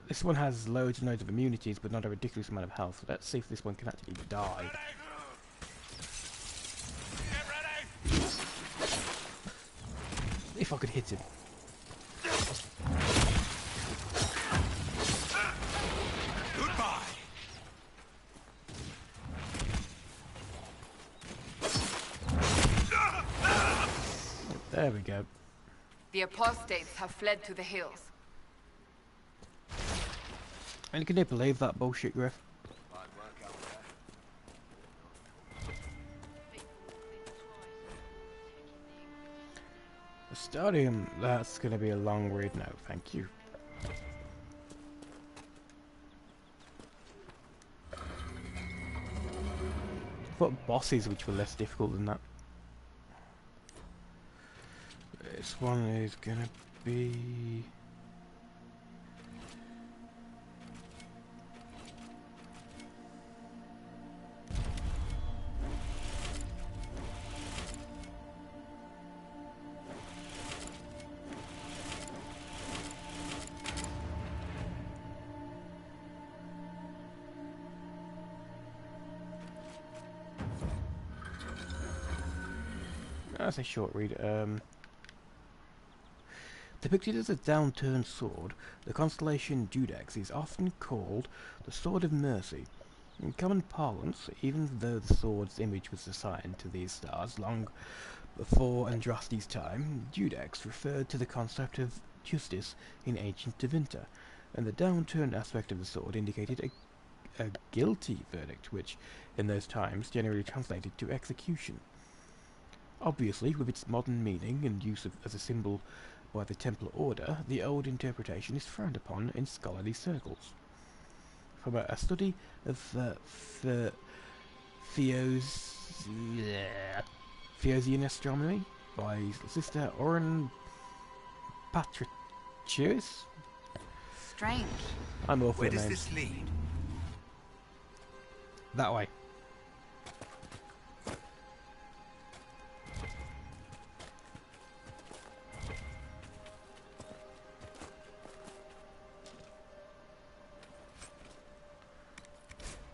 A: This one has loads and loads of immunities but not a ridiculous amount of health. Let's see if this one can actually die. If I could hit him. There we go.
J: The apostates have fled to the hills.
A: And can you believe that bullshit, Griff? The stadium, that's going to be a long read now, thank you. I thought bosses which were less difficult than that. This one is gonna be... That's a short read. Depicted as a downturned sword, the constellation Judex is often called the Sword of Mercy. In common parlance, even though the sword's image was assigned to these stars long before Andraste's time, Judex referred to the concept of justice in ancient Tevinter, and the downturned aspect of the sword indicated a guilty verdict, which, in those times, generally translated to execution. Obviously, with its modern meaning and use as a symbol by the Templar Order, the old interpretation is frowned upon in scholarly circles. From a study of Theosian astronomy by Sister Oren Patricius.
J: Strange.
A: I'm awful
I: Where
A: at
I: does
A: names.
I: this lead?
A: That way.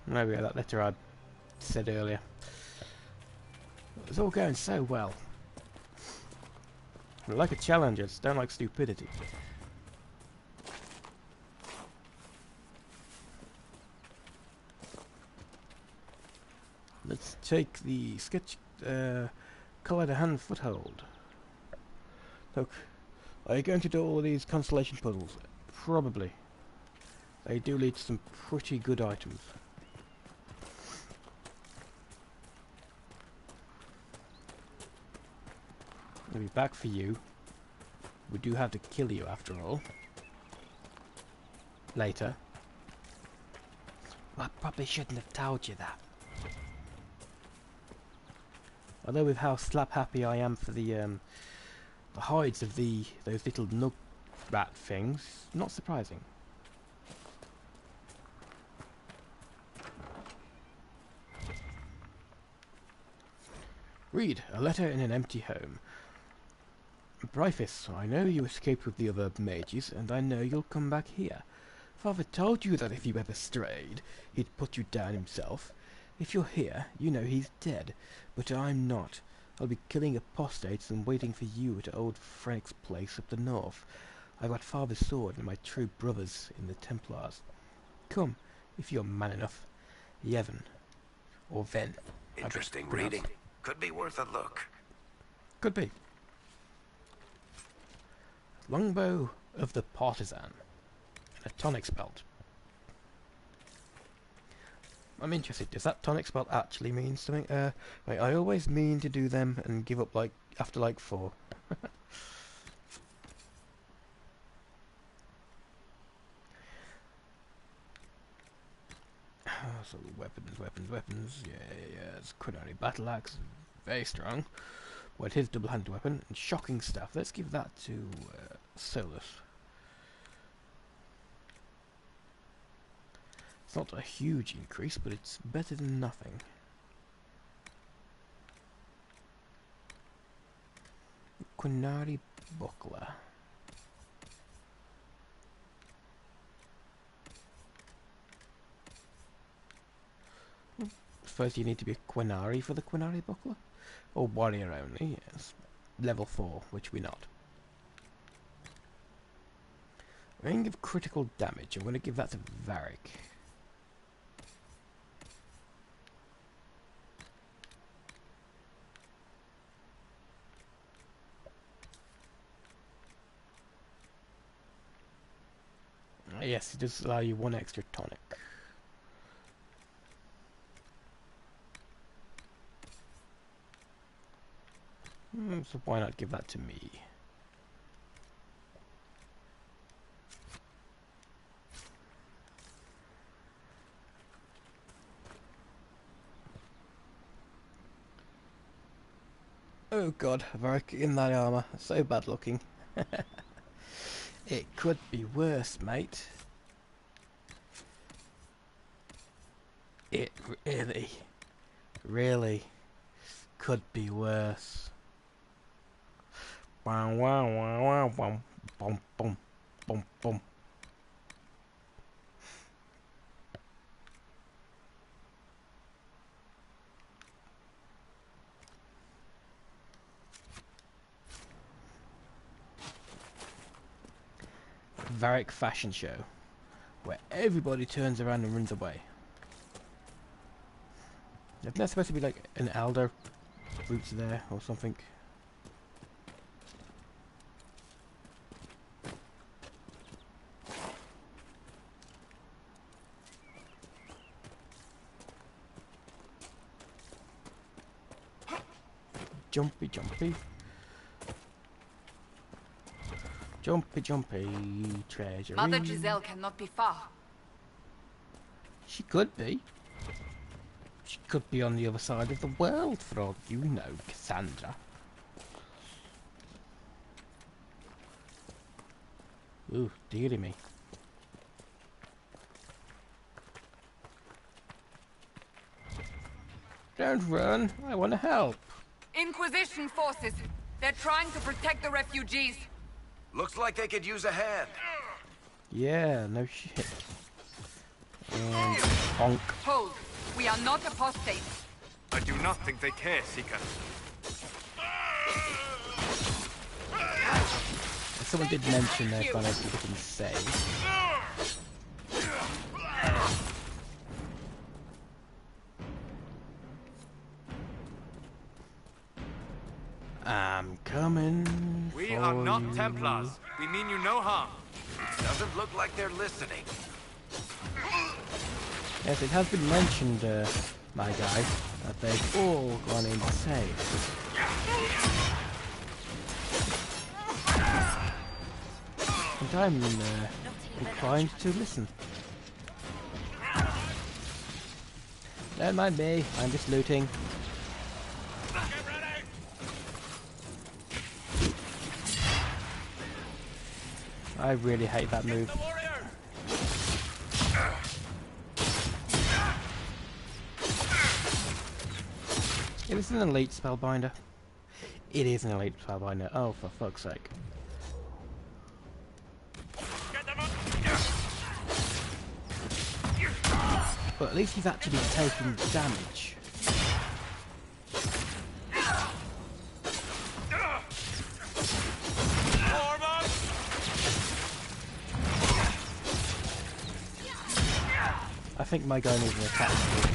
A: There we go, that letter I said earlier. It was all going so well. I like a challenge, I just don't like stupidity. Let's take the sketch coloured hand foothold. Look, are you going to do all of these constellation puzzles? Probably. They do lead to some pretty good items. I'll be back for you. We do have to kill you after all. Later. I probably shouldn't have told you that. Although with how slap happy I am for the hides of those little nug rat things, not surprising. Read, a letter in an empty home. Bryphis, I know you escaped with the other mages, and I know you'll come back here. Father told you that if you ever strayed, he'd put you down himself. If you're here, you know he's dead, but I'm not. I'll be killing apostates and waiting for you at old Frank's place up the north. I've got Father's sword and my true brothers in the Templars. Come, if you're man enough. Yevon. Or Ven.
N: Interesting reading. Could be worth a look.
A: Could be. Longbow of the Partisan. And a tonic belt. I'm interested. Does that tonic spell actually mean something? Wait, I always mean to do them and give up like after like 4. So weapons. Yeah. It's Quinari battle axe, very strong. Well, his double-handed weapon and shocking staff. Let's give that to Solus. It's not a huge increase, but it's better than nothing. Quinari buckler. Suppose you need to be a Quinari for the Quinari buckler? Or warrior only, yes. Level 4, which we're not. Ring of critical damage. I'm going to give that to Varric. Yes, it does allow you 1 extra tonic. So why not give that to me? Oh god, Varric in that armour. So bad looking. It could be worse, mate. It really could be worse. Wow, wow, wow, wow, bum, bum, bum, bum, bum. Varric fashion show, where everybody turns around and runs away. Isn't that supposed to be like an elder route there or something? Jumpy, jumpy. Jumpy, jumpy, treasure.
J: Mother Giselle cannot be far.
A: She could be. She could be on the other side of the world, for all you know, Cassandra. Ooh, dearie me. Don't run, I want to help.
J: Inquisition forces. They're trying to protect the refugees.
N: Looks like they could use a hand.
A: Yeah, no shit. And honk.
J: Hold. We are not apostates.
O: I do not think they care, Seeker.
A: Someone did mention they're gonna be getting saved. I'm coming.
O: We are not Templars. We mean you no harm.
N: Doesn't look like they're listening.
A: Yes, it has been mentioned, my guy, that they've all gone insane. And I'm inclined to listen. Don't mind me, I'm just looting. I really hate that move. Yeah, this is an elite spellbinder. It is an elite spellbinder. Oh, for fuck's sake. But at least he's actually taking damage. I think my guy needs an attack speed.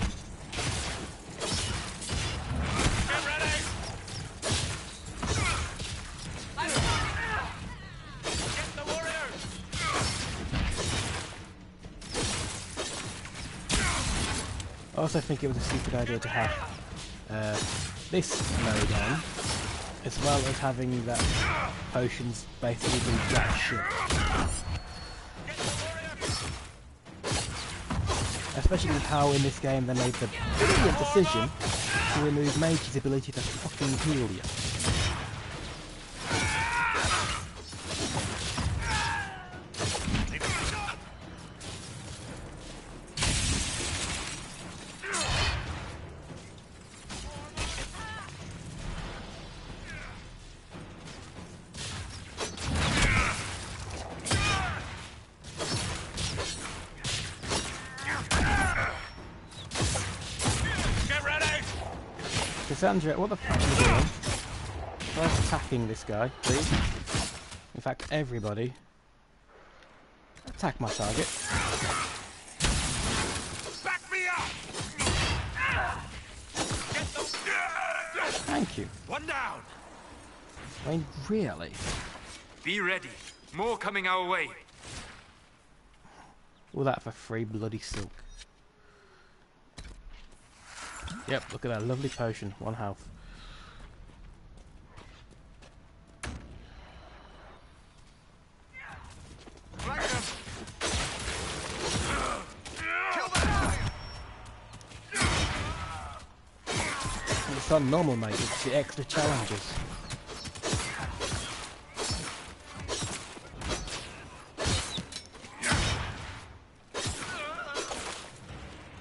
A: I also think it was a stupid idea to have this mode on, as well as having that potions basically do jack shit. Especially with how in this game they made the brilliant decision to remove Mage's ability to fucking heal you. Cassandra, what the fuck are you doing? Try attacking this guy, please. In fact, everybody. Attack my target.
O: Back me up!
A: Thank you.
O: One down.
A: I mean, really?
O: Be ready. More coming our way.
A: All that for free bloody silk. Yep, look at that lovely potion. 1 health. It's not normal, mate. It's the extra challenges.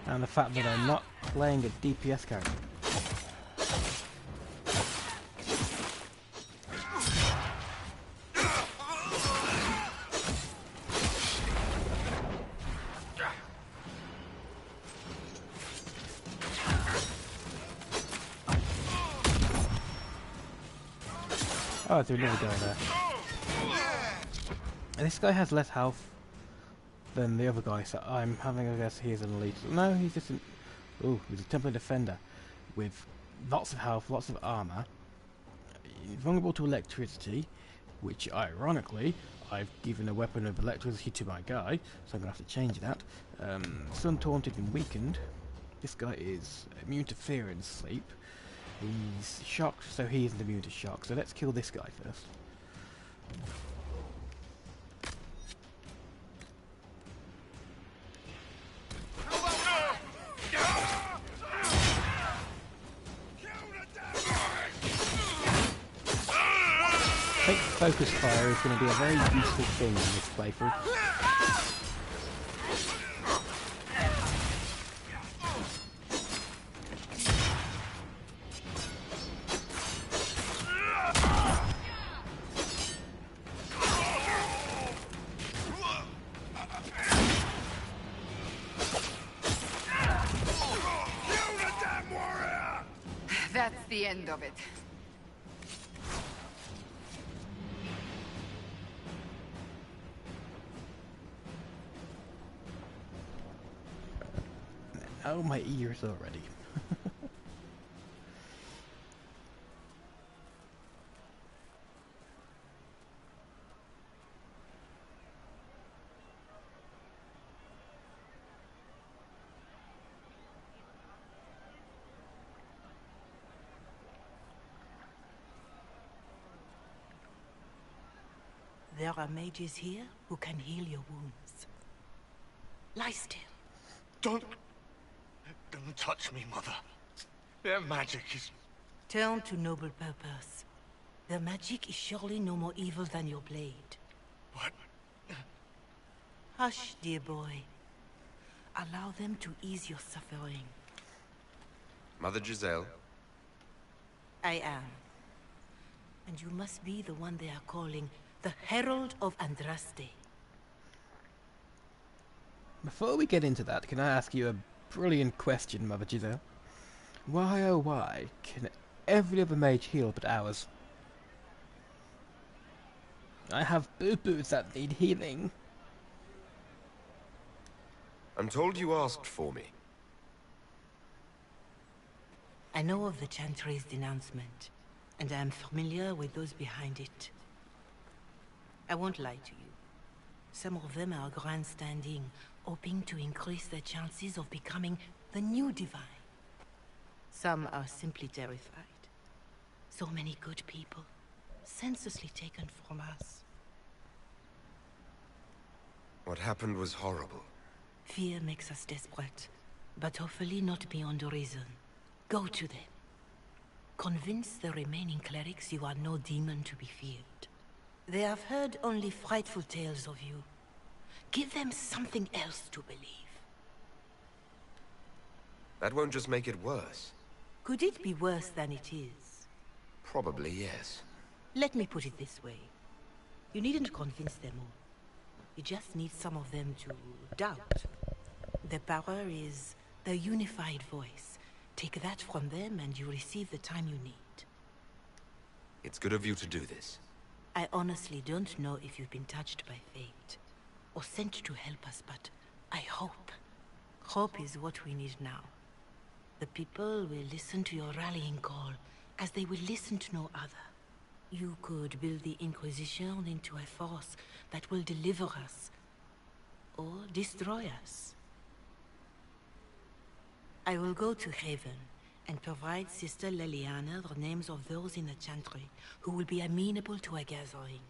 A: And the fact that I'm not playing a DPS character. Oh, there's another guy there. This guy has less health than the other guy, so I'm having a guess he's an elite. No, he's just an... Ooh, he's a Templar Defender with lots of health, lots of armour. Vulnerable to electricity, which ironically I've given a weapon of electricity to my guy, so I'm going to have to change that. Sun taunted and weakened. This guy is immune to fear and sleep. He's shocked, so he isn't immune to shock. So let's kill this guy first. I think focus fire is going to be a very useful thing in this playthrough.
J: That's the end of it.
A: Oh, my ears already.
P: There are mages here who can heal your wounds. Lie still.
Q: Don't touch me, Mother. Their magic is...
P: Turn to noble purpose. Their magic is surely no more evil than your blade.
Q: What?
P: Hush, dear boy. Allow them to ease your suffering.
D: Mother Giselle.
P: I am. And you must be the one they are calling the Herald of Andraste.
A: Before we get into that, can I ask you a brilliant question, Mother Giselle? Why, oh why, can every other mage heal but ours? I have boo-boos that need healing.
D: I'm told you asked for me.
P: I know of the Chantry's denouncement, and I am familiar with those behind it. I won't lie to you. Some of them are grandstanding, hoping to increase their chances of becoming the new divine. Some are simply terrified. So many good people, senselessly taken from us.
D: What happened was horrible.
P: Fear makes us desperate, but hopefully not beyond reason. Go to them. Convince the remaining clerics you are no demon to be feared. They have heard only frightful tales of you. Give them something else to believe.
D: That won't just make it worse.
P: Could it be worse than it is?
D: Probably yes.
P: Let me put it this way. You needn't convince them all. You just need some of them to doubt. Their power is their unified voice. Take that from them and you receive the time you need.
D: It's good of you to do this.
P: I honestly don't know if you've been touched by fate, or sent to help us, but I hope. Hope is what we need now. The people will listen to your rallying call, as they will listen to no other. You could build the Inquisition into a force that will deliver us, or destroy us. I will go to Haven, and provide Sister Leliana the names of those in the Chantry who will be amenable to a gathering.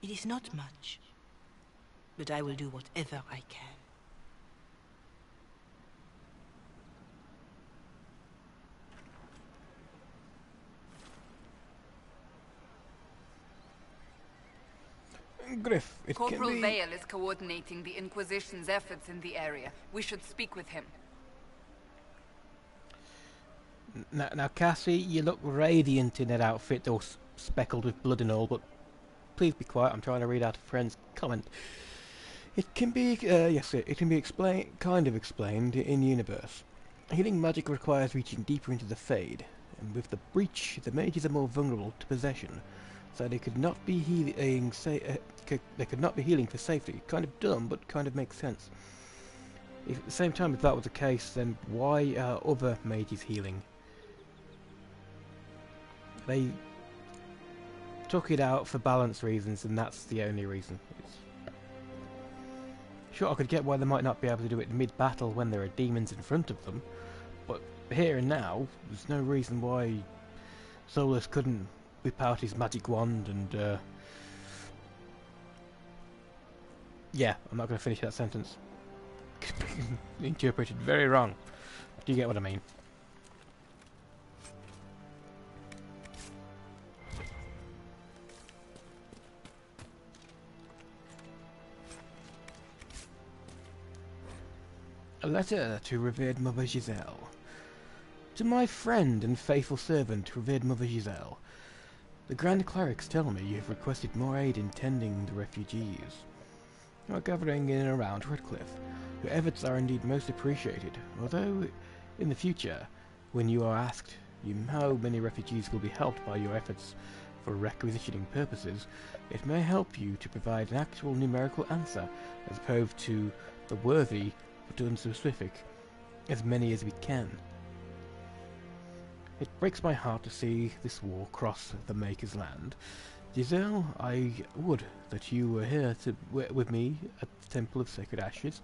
P: It is not much, but I will do whatever I can.
A: Griff, it
J: Corporal
A: can be...
J: Vale is coordinating the Inquisition's efforts in the area. We should speak with him.
A: Now, Cassie, you look radiant in that outfit, all speckled with blood and all, but please be quiet. I'm trying to read out a friend's comment. It can be, yes, it can be kind of explained in universe. Healing magic requires reaching deeper into the Fade, and with the breach, the mages are more vulnerable to possession. so they could not be healing. They could not be healing for safety. Kind of dumb, but kind of makes sense. If at the same time, if that was the case, then why are other mages healing? They took it out for balance reasons, and that's the only reason. Sure, I could get why they might not be able to do it mid-battle when there are demons in front of them, but here and now, there's no reason why Solus couldn't whip out his magic wand and, yeah, I'm not going to finish that sentence. Interpreted very wrong. Do you get what I mean? A letter to revered Mother Giselle. To my friend and faithful servant, revered Mother Giselle. The Grand Clerics tell me you have requested more aid in tending the refugees who are gathering in and around Redcliffe. Your efforts are indeed most appreciated, although in the future, when you are asked how many refugees will be helped by your efforts for requisitioning purposes, it may help you to provide an actual numerical answer as opposed to the worthy but unspecific, as many as we can. It breaks my heart to see this war cross the Maker's land. Giselle, I would that you were here with me at the Temple of Sacred Ashes.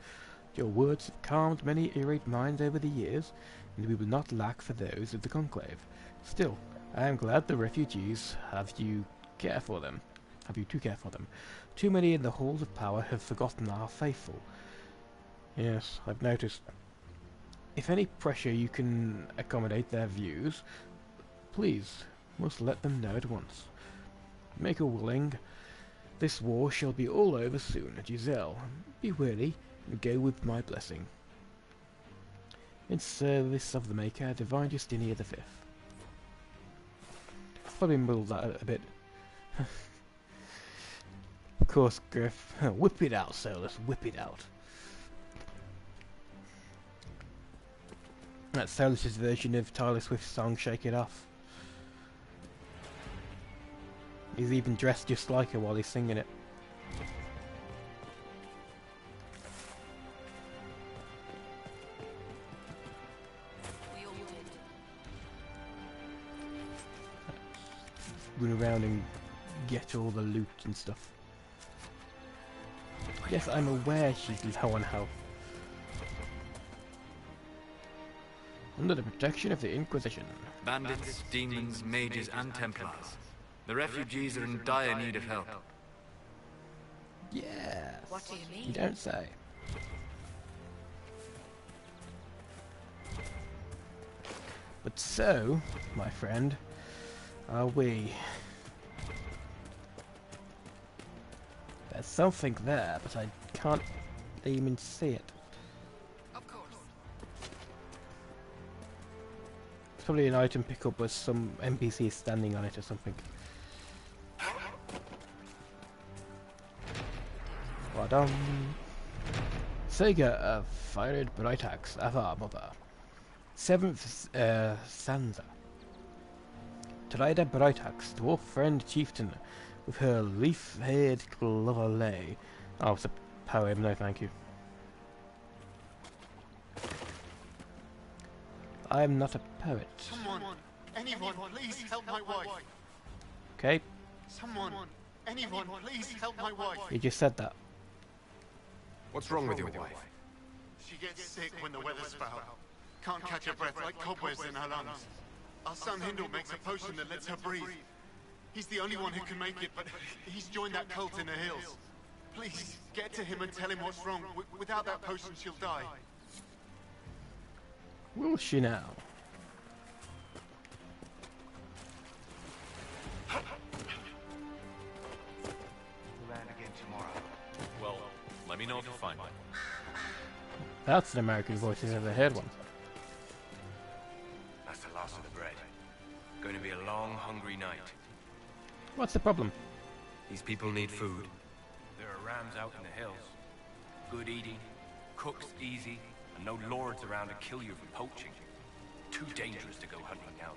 A: Your words have calmed many irate minds over the years, and we will not lack for those of the Conclave. Still, I am glad the refugees have you to care for them. Too many in the halls of power have forgotten our faithful. Yes, I've noticed. If any pressure you can accommodate their views, please, must let them know at once. Maker willing, this war shall be all over soon. Giselle, be wary and go with my blessing. In service of the Maker, Divine Justinia V. Probably muddled that a bit. Of course, Griff. Whip it out, Solus, whip it out. That's Solus's version of Taylor Swift's song Shake It Off. He's even dressed just like her while he's singing it. Run around and get all the loot and stuff. Yes, I'm aware she's low on health. Under the protection of the Inquisition.
O: Bandits, demons, mages, and Templars. The refugees are in dire need of help.
A: Yes.
L: What do you mean?
A: You don't say. But so, my friend, are we. There's something there, but I can't even see it. It's probably an item pickup with some NPC standing on it or something. Well done. Sega fired bright axe of our mother. 7th stanza. Tryda Brightaxe, dwarf friend chieftain, with her leaf-haired glover lay. Oh, it's a poem, no thank you. I'm not a poet.
Q: Someone, anyone, please help my wife.
A: Okay.
Q: Someone, anyone, please help my wife.
A: You just said that.
D: What's wrong with your wife?
Q: She gets sick when the weather's foul. Can't catch her breath like cobwebs in her lungs. Our son Hindle makes a potion that lets her breathe. He's the only one who can make it, but he's joined that cult in the hills. Please, get to him and tell him what's wrong. Without that potion, she'll die.
A: Will she now?
I: Land again tomorrow.
E: Well, let me know if you find one.
A: That's an American voice if I've ever heard one.
N: That's the last of the bread. Going to be a long, hungry night.
A: What's the problem?
N: These people need food.
E: There are rams out in the hills. Good eating, cooked easy, and no lords around to kill you for poaching. Too dangerous to go hunting now.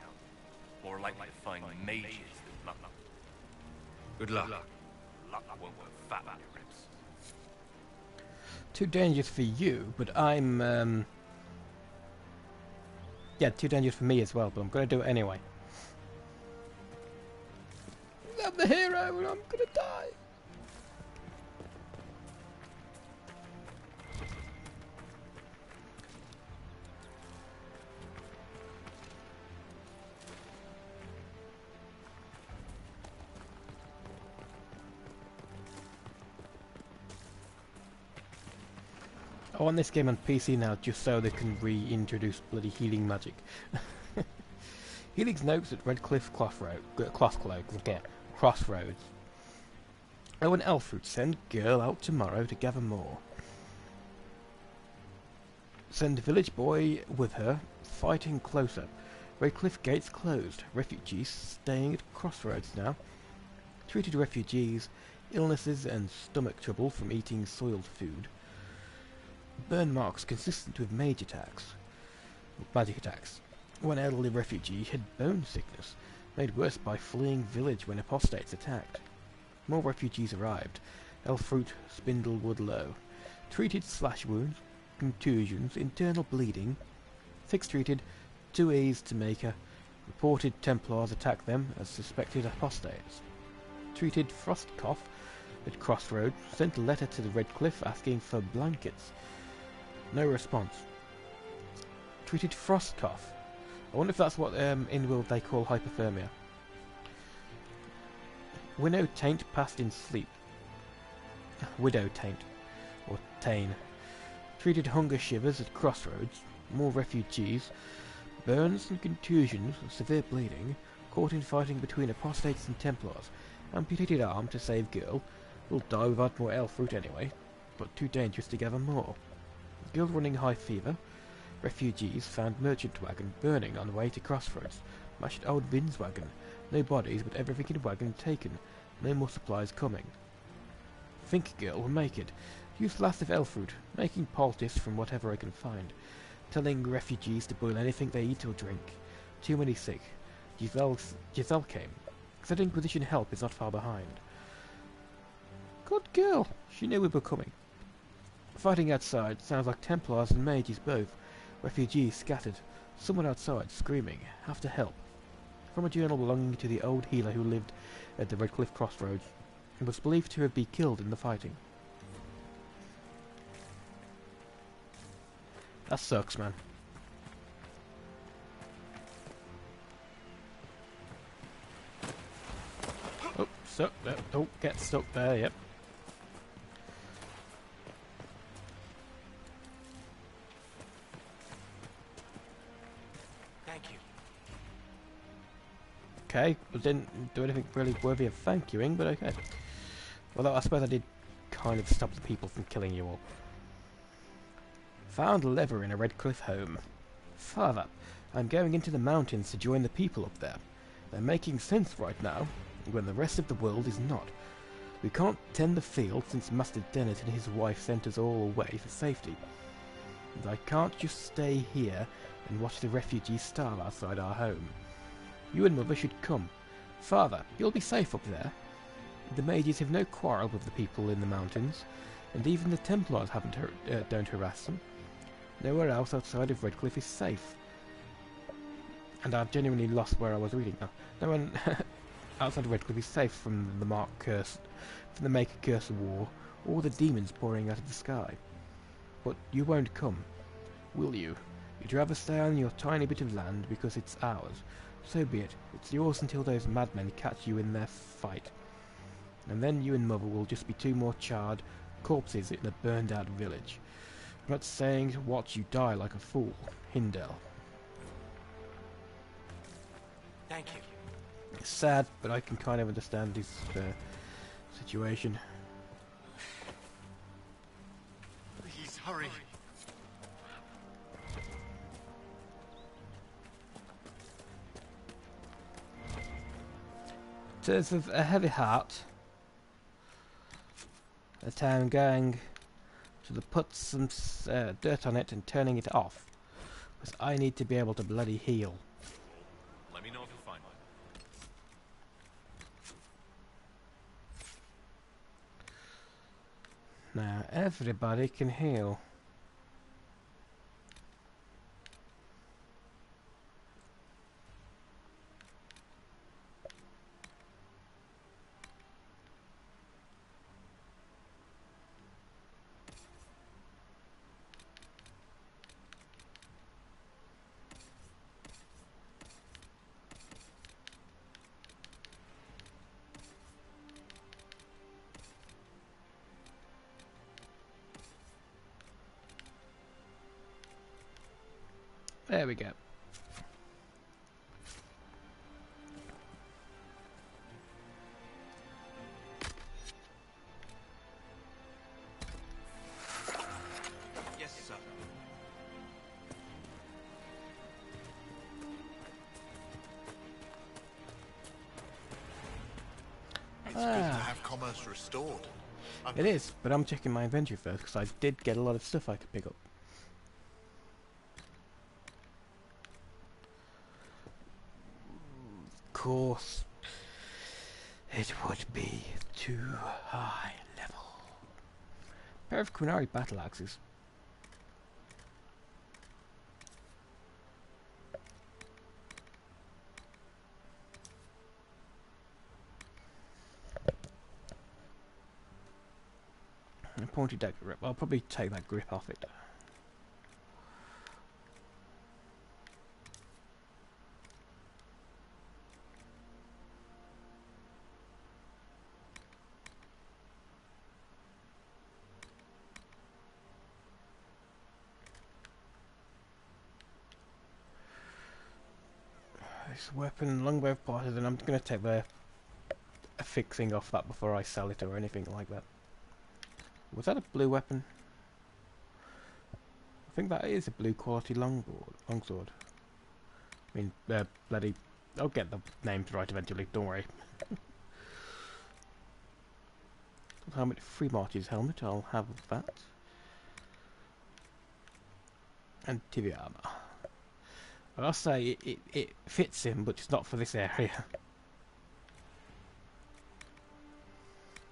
E: More likely to find mages than not.
O: Good luck.
N: Luck won't put fat on your ribs.
A: Too dangerous for you, but I'm, yeah, too dangerous for me as well, but I'm gonna do it anyway. I'm the hero and I'm gonna die! I want this game on PC now just so they can reintroduce bloody healing magic. Healing's notes at Redcliffe Crossroads. Oh, and Elfruit, send girl out tomorrow to gather more. Send village boy with her, fighting closer. Redcliffe gates closed. Refugees staying at Crossroads now. Treated refugees, illnesses and stomach trouble from eating soiled food. Burn marks consistent with magic attacks. One elderly refugee had bone sickness, made worse by fleeing village when apostates attacked. More refugees arrived. Elfruit, Spindlewood low. Treated slash wounds, contusions, internal bleeding. 6 treated, 2 E's to Maker. Reported Templars attacked them as suspected apostates. Treated frost cough at Crossroads. Sent a letter to the Redcliffe asking for blankets. No response. Treated frost cough. I wonder if that's what in world they call hypothermia. Winnow taint passed in sleep. Widow taint. Or tain. Treated hunger shivers at Crossroads. More refugees. Burns and contusions, severe bleeding. Caught in fighting between apostates and Templars. Amputated arm to save girl. Will die without more Elfruit anyway, but too dangerous to gather more. Girl running high fever. Refugees found merchant wagon burning on the way to Crossroads. Mashed old Vin's wagon. No bodies, but everything in wagon taken. No more supplies coming. Think girl will make it. Use last of Elfruit, making poultice from whatever I can find. Telling refugees to boil anything they eat or drink. Too many sick. Giselle came. Said Inquisition help is not far behind. Good girl. She knew we were coming. Fighting outside sounds like Templars and mages both. Refugees scattered. Someone outside screaming. Have to help. From a journal belonging to the old healer who lived at the Redcliffe Crossroads and was believed to have been killed in the fighting. That sucks, man. Oh, stuck there. Don't get stuck there, yep. Okay, but didn't do anything really worthy of thank youing, but okay. Although I suppose I did kind of stop the people from killing you all. Found leather in a Redcliffe home. Father, I'm going into the mountains to join the people up there. They're making sense right now, when the rest of the world is not. We can't tend the field since Master Dennett and his wife sent us all away for safety. And I can't just stay here and watch the refugees starve outside our home. You and Mother should come. Father, you'll be safe up there. The mages have no quarrel with the people in the mountains, and even the Templars don't harass them. Nowhere else outside of Redcliffe is safe. And I've genuinely lost where I was reading now. No one outside of Redcliffe is safe from the Maker Curse war, or the demons pouring out of the sky. But you won't come, will you? You'd rather stay on your tiny bit of land because it's ours. So be it. It's yours until those madmen catch you in their fight. And then you and Mother will just be 2 more charred corpses in a burned-out village. I'm not saying to watch you die like a fool, Hindel.
H: Thank you.
A: It's sad, but I can kind of understand his situation.
Q: Please, hurry.
A: There's a heavy heart. A town going to put some dirt on it and turning it off. Because I need to be able to bloody heal.
C: Let me know if you find one.
A: Now everybody can heal. There we go.
E: Yes, sir.
R: It's good to have commerce restored.
A: It is, but I'm checking my inventory first because I did get a lot of stuff I could pick up. Of course, it would be too high level. Pair of Quinari battle axes. And a pointed dagger grip. I'll probably take that grip off it. This weapon, longbow parted, and I'm going to take the fixing off that before I sell it or anything like that. Was that a blue weapon? I think that is a blue quality longsword. I mean, bloody... I'll get the names right eventually, don't worry. Helmet, free marches helmet, I'll have that. And TV armor. I'll say it fits him, but it's not for this area.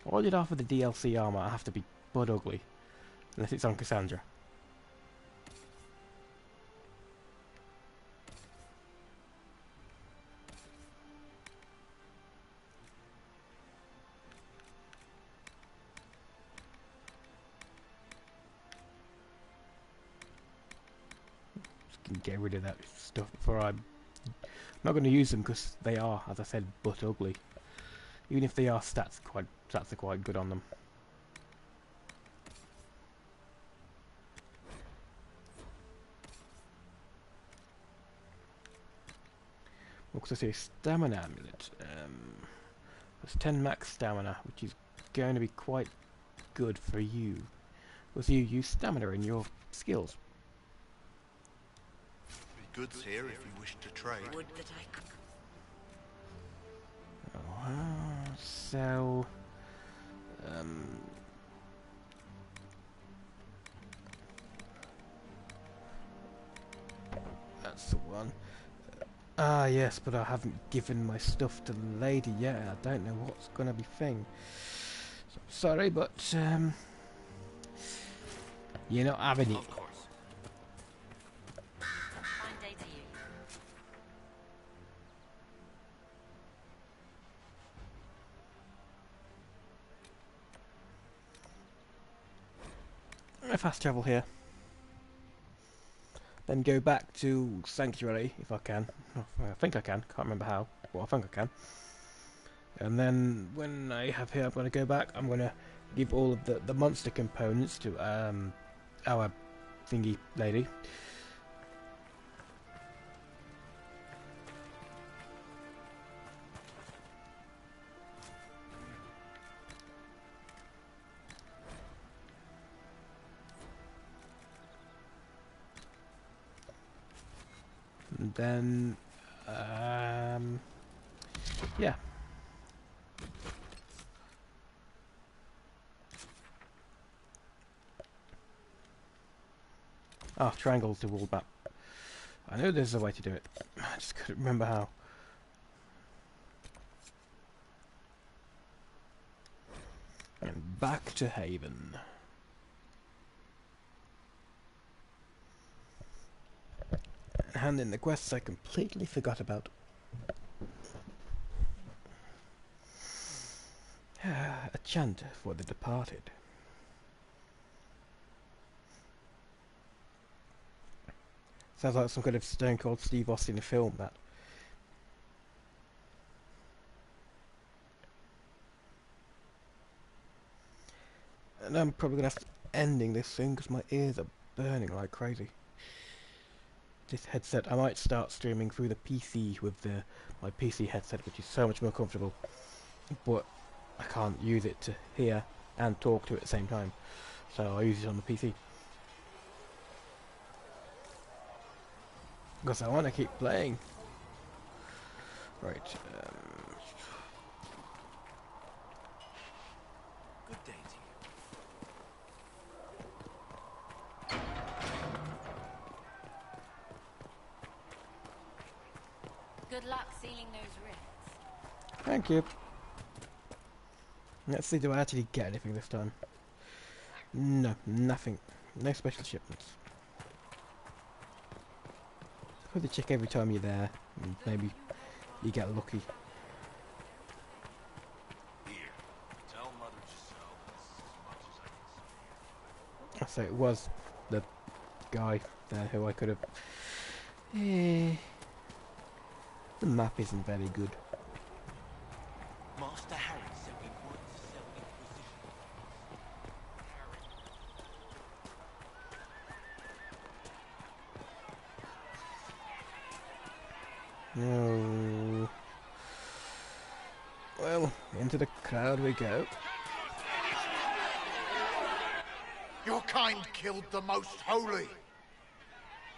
A: Why did half of the DLC armor have to be butt ugly? Unless it's on Cassandra. Just can get rid of that stuff before I'm not going to use them because they are, as I said, butt ugly. Even if they are stats are quite good on them. Because I see a stamina amulet. There's 10 max stamina, which is going to be quite good for you. Because you use stamina in your skills.
R: Be goods here if you wish to trade.
P: Would that I could.
A: So, that's the one. Ah, yes, but I haven't given my stuff to the lady yet. I don't know what's gonna be thing. So, sorry, but you're not having it.
E: Of course.
F: Fine day to you.
A: Fast travel here. Then go back to Sanctuary if I can. I think I can. Can't remember how. Well, I think I can. And then when I have here, I'm going to go back. I'm going to give all of the monster components to our thingy lady. And then, yeah. Oh, triangles to wall map. I know there's a way to do it. I just couldn't remember how. And back to Haven. hand in the quests I completely forgot about. A chant for the departed. Sounds like some kind of Stone Cold Steve Austin film, that. And I'm probably going to have to ending this soon because my ears are burning like crazy. This headset, I might start streaming through the PC with my PC headset, which is so much more comfortable. But I can't use it to hear and talk to it at the same time. So I use it on the PC. Because I want to keep playing. Right.
E: Good day to you.
F: Good luck sealing those rifts.
A: Thank you. Let's see, do I actually get anything this time? No, nothing. No special shipments. Probably check every time you're there, and maybe you get lucky.
C: Here, tell Mother Giselle this is as much as I can say.
A: So it was the guy there who I could have... the map isn't very good.
E: Master Harry said we weren't to sell Inquisition.
A: No. Well, into the crowd we go.
R: Your kind killed the most holy.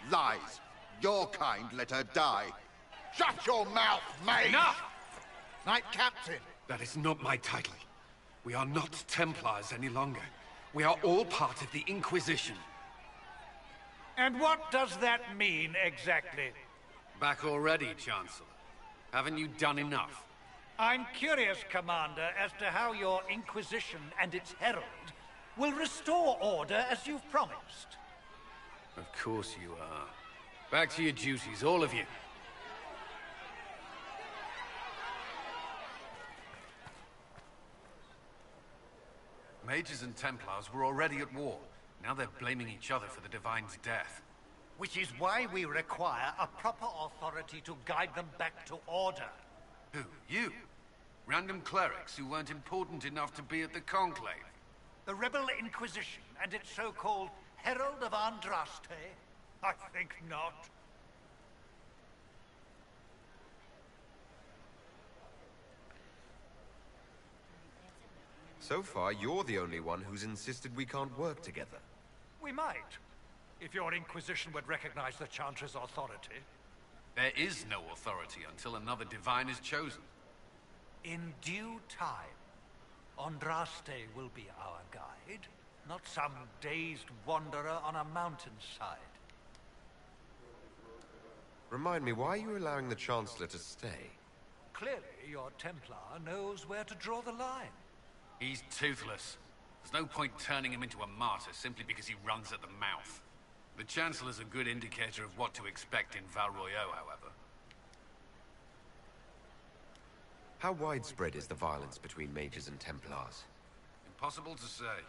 R: Lies. Your kind let her die. Shut your mouth, mate!
K: Enough!
R: Knight Captain!
K: That is not my title. We are not Templars any longer. We are all part of the Inquisition.
S: And what does that mean, exactly?
K: Back already, Chancellor. Haven't you done enough?
S: I'm curious, Commander, as to how your Inquisition and its herald will restore order as you've promised.
K: Of course you are. Back to your duties, all of you. Mages and Templars were already at war. Now they're blaming each other for the Divine's death.
S: Which is why we require a proper authority to guide them back to order.
K: Who? You? Random clerics who weren't important enough to be at the Conclave?
S: The Rebel Inquisition and its so-called Herald of Andraste? I think not.
D: So far, you're the only one who's insisted we can't work together.
S: We might, if your Inquisition would recognize the Chantry's authority.
K: There is no authority until another Divine is chosen.
S: In due time, Andraste will be our guide, not some dazed wanderer on a mountainside.
D: Remind me, why are you allowing the Chancellor to stay?
S: Clearly, your Templar knows where to draw the line.
K: He's toothless. There's no point turning him into a martyr simply because he runs at the mouth. The Chancellor's a good indicator of what to expect in Val Royeaux, however.
D: How widespread is the violence between mages and Templars?
K: Impossible to say.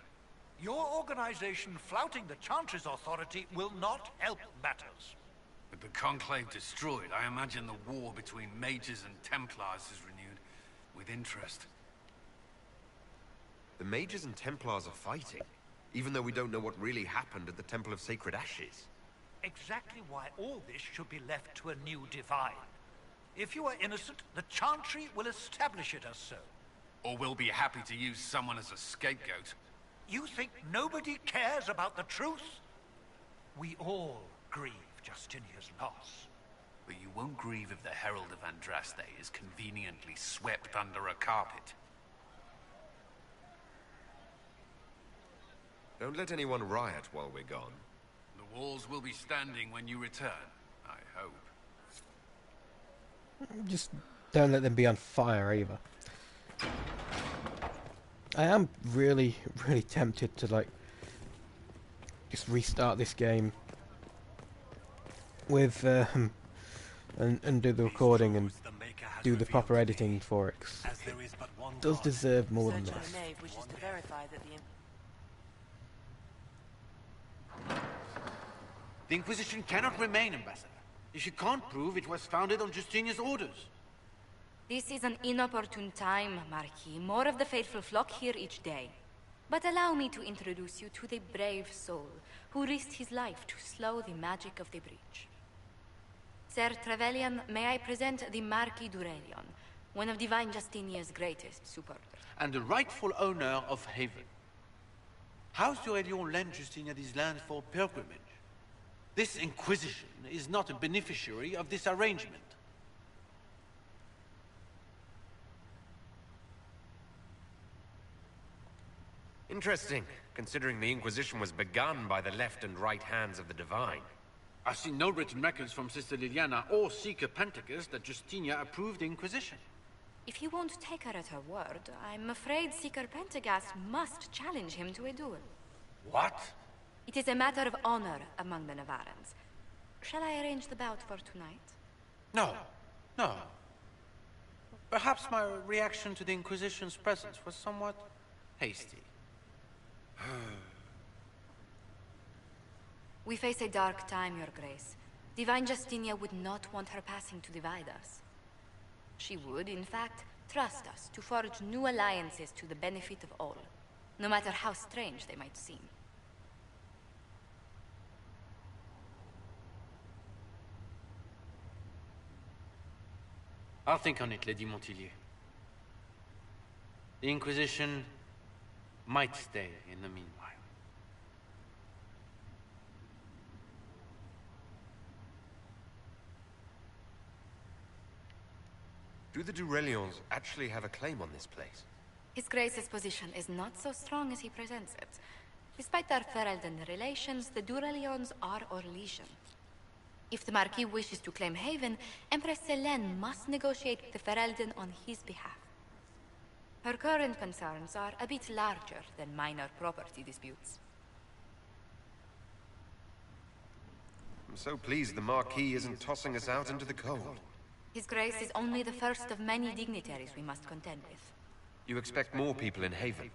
S: Your organization flouting the Chantry's authority will not help matters.
K: With the Conclave destroyed, I imagine the war between mages and Templars is renewed with interest.
D: The mages and Templars are fighting, even though we don't know what really happened at the Temple of Sacred Ashes.
S: Exactly why all this should be left to a new Divine. If you are innocent, the Chantry will establish it as so.
K: Or we'll be happy to use someone as a scapegoat.
S: You think nobody cares about the truth? We all grieve Justinia's loss.
K: But you won't grieve if the Herald of Andraste is conveniently swept under a carpet.
D: Don't let anyone riot while we're gone.
K: The walls will be standing when you return, I hope.
A: Just don't let them be on fire either. I am really, really tempted to like just restart this game with and do the recording and do the proper editing for it. 'Cause it does deserve more than this.
I: The Inquisition cannot remain, Ambassador, if you can't prove it was founded on Justinian's orders.
F: This is an inopportune time, Marquis. More of the faithful flock here each day. But allow me to introduce you to the brave soul who risked his life to slow the magic of the breach. Sir Trevelyan, may I present the Marquis d'Aurelion, one of Divine Justinia's greatest supporters.
I: And the rightful owner of Haven. House d'Aurelion lent Justinia these lands for pilgrimage. This Inquisition is not a beneficiary of this arrangement.
D: Interesting, considering the Inquisition was begun by the left and right hands of the Divine.
I: I've seen no written records from Sister Liliana or Seeker Pentecost that Justinia approved the Inquisition.
F: If you won't take her at her word, I'm afraid Seeker Pentagast must challenge him to a duel.
I: What?
F: It is a matter of honor among the Navarrans. Shall I arrange the bout for tonight?
I: No, no. Perhaps my reaction to the Inquisition's presence was somewhat hasty.
F: We face a dark time, Your Grace. Divine Justinia would not want her passing to divide us. She would, in fact, trust us to forge new alliances to the benefit of all, no matter how strange they might seem.
I: I'll think on it, Lady Montilyet. The Inquisition might stay in the meanwhile.
D: Do the d'Aurelions actually have a claim on this place?
F: His Grace's position is not so strong as he presents it. Despite their Ferelden relations, the d'Aurelions are Orlesian. If the Marquis wishes to claim Haven, Empress Selene must negotiate with the Ferelden on his behalf. Her current concerns are a bit larger than minor property disputes.
D: I'm so pleased the Marquis isn't tossing us out into the cold.
F: His Grace is only the first of many dignitaries we must contend with.
D: You expect more people in Haven?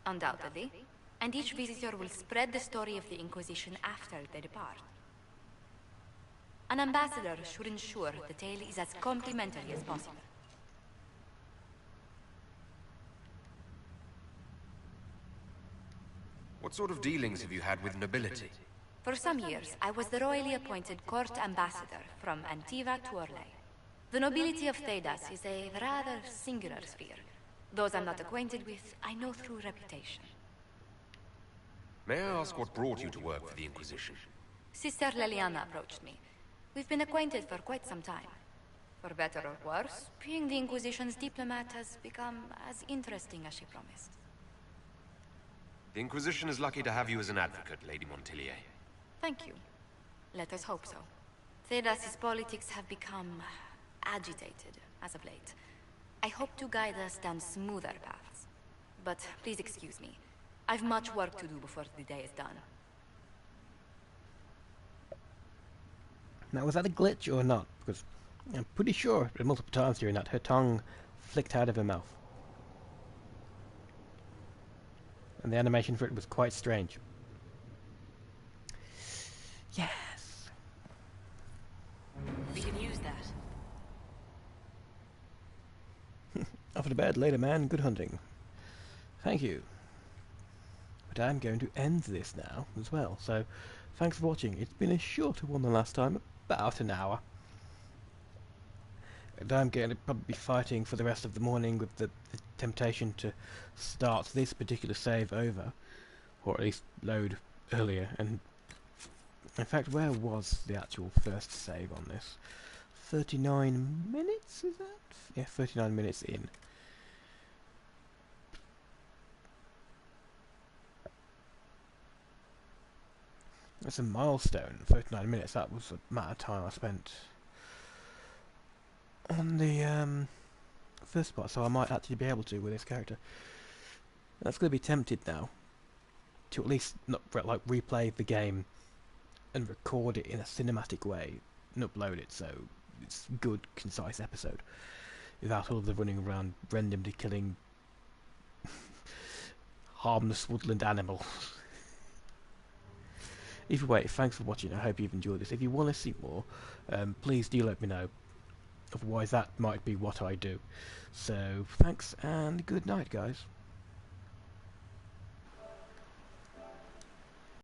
F: Undoubtedly. And each visitor will spread the story of the Inquisition after they depart. An ambassador should ensure the tale is as complimentary as possible.
D: What sort of dealings have you had with nobility?
F: For some years, I was the royally appointed court ambassador from Antiva to Orlais. The nobility of Theidas is a rather singular sphere. Those I'm not acquainted with, I know through reputation.
D: May I ask what brought you to work for the Inquisition?
F: Sister Liliana approached me. We've been acquainted for quite some time. For better or worse, being the Inquisition's diplomat has become as interesting as she promised.
D: The Inquisition is lucky to have you as an advocate, Lady Montilyet.
F: Thank you. Let us hope so. Thedas's politics have become agitated as of late. I hope to guide us down smoother paths. But please excuse me. I've much work to do before the day is done.
A: Now, was that a glitch or not? Because I'm pretty sure multiple times during that her tongue flicked out of her mouth. And the animation for it was quite strange. Yes.
F: We can use that.
A: Off to bed, later man, good hunting. Thank you. But I'm going to end this now as well, so thanks for watching. It's been a shorter one than last time, about an hour. And I'm going to probably be fighting for the rest of the morning with the temptation to start this particular save over, or at least load earlier. And in fact, where was the actual first save on this? 39 minutes, is that? Yeah, 39 minutes in. That's a milestone, 39 minutes. That was the amount of time I spent on the first part, so I might actually be able to with this character. That's going to be tempted now to at least not like replay the game and record it in a cinematic way and upload it, so it's a good, concise episode without all the running around randomly killing harmless woodland animals. Either way, thanks for watching. I hope you've enjoyed this. If you want to see more, please do let me know. Otherwise, that might be what I do. So, thanks and good night, guys.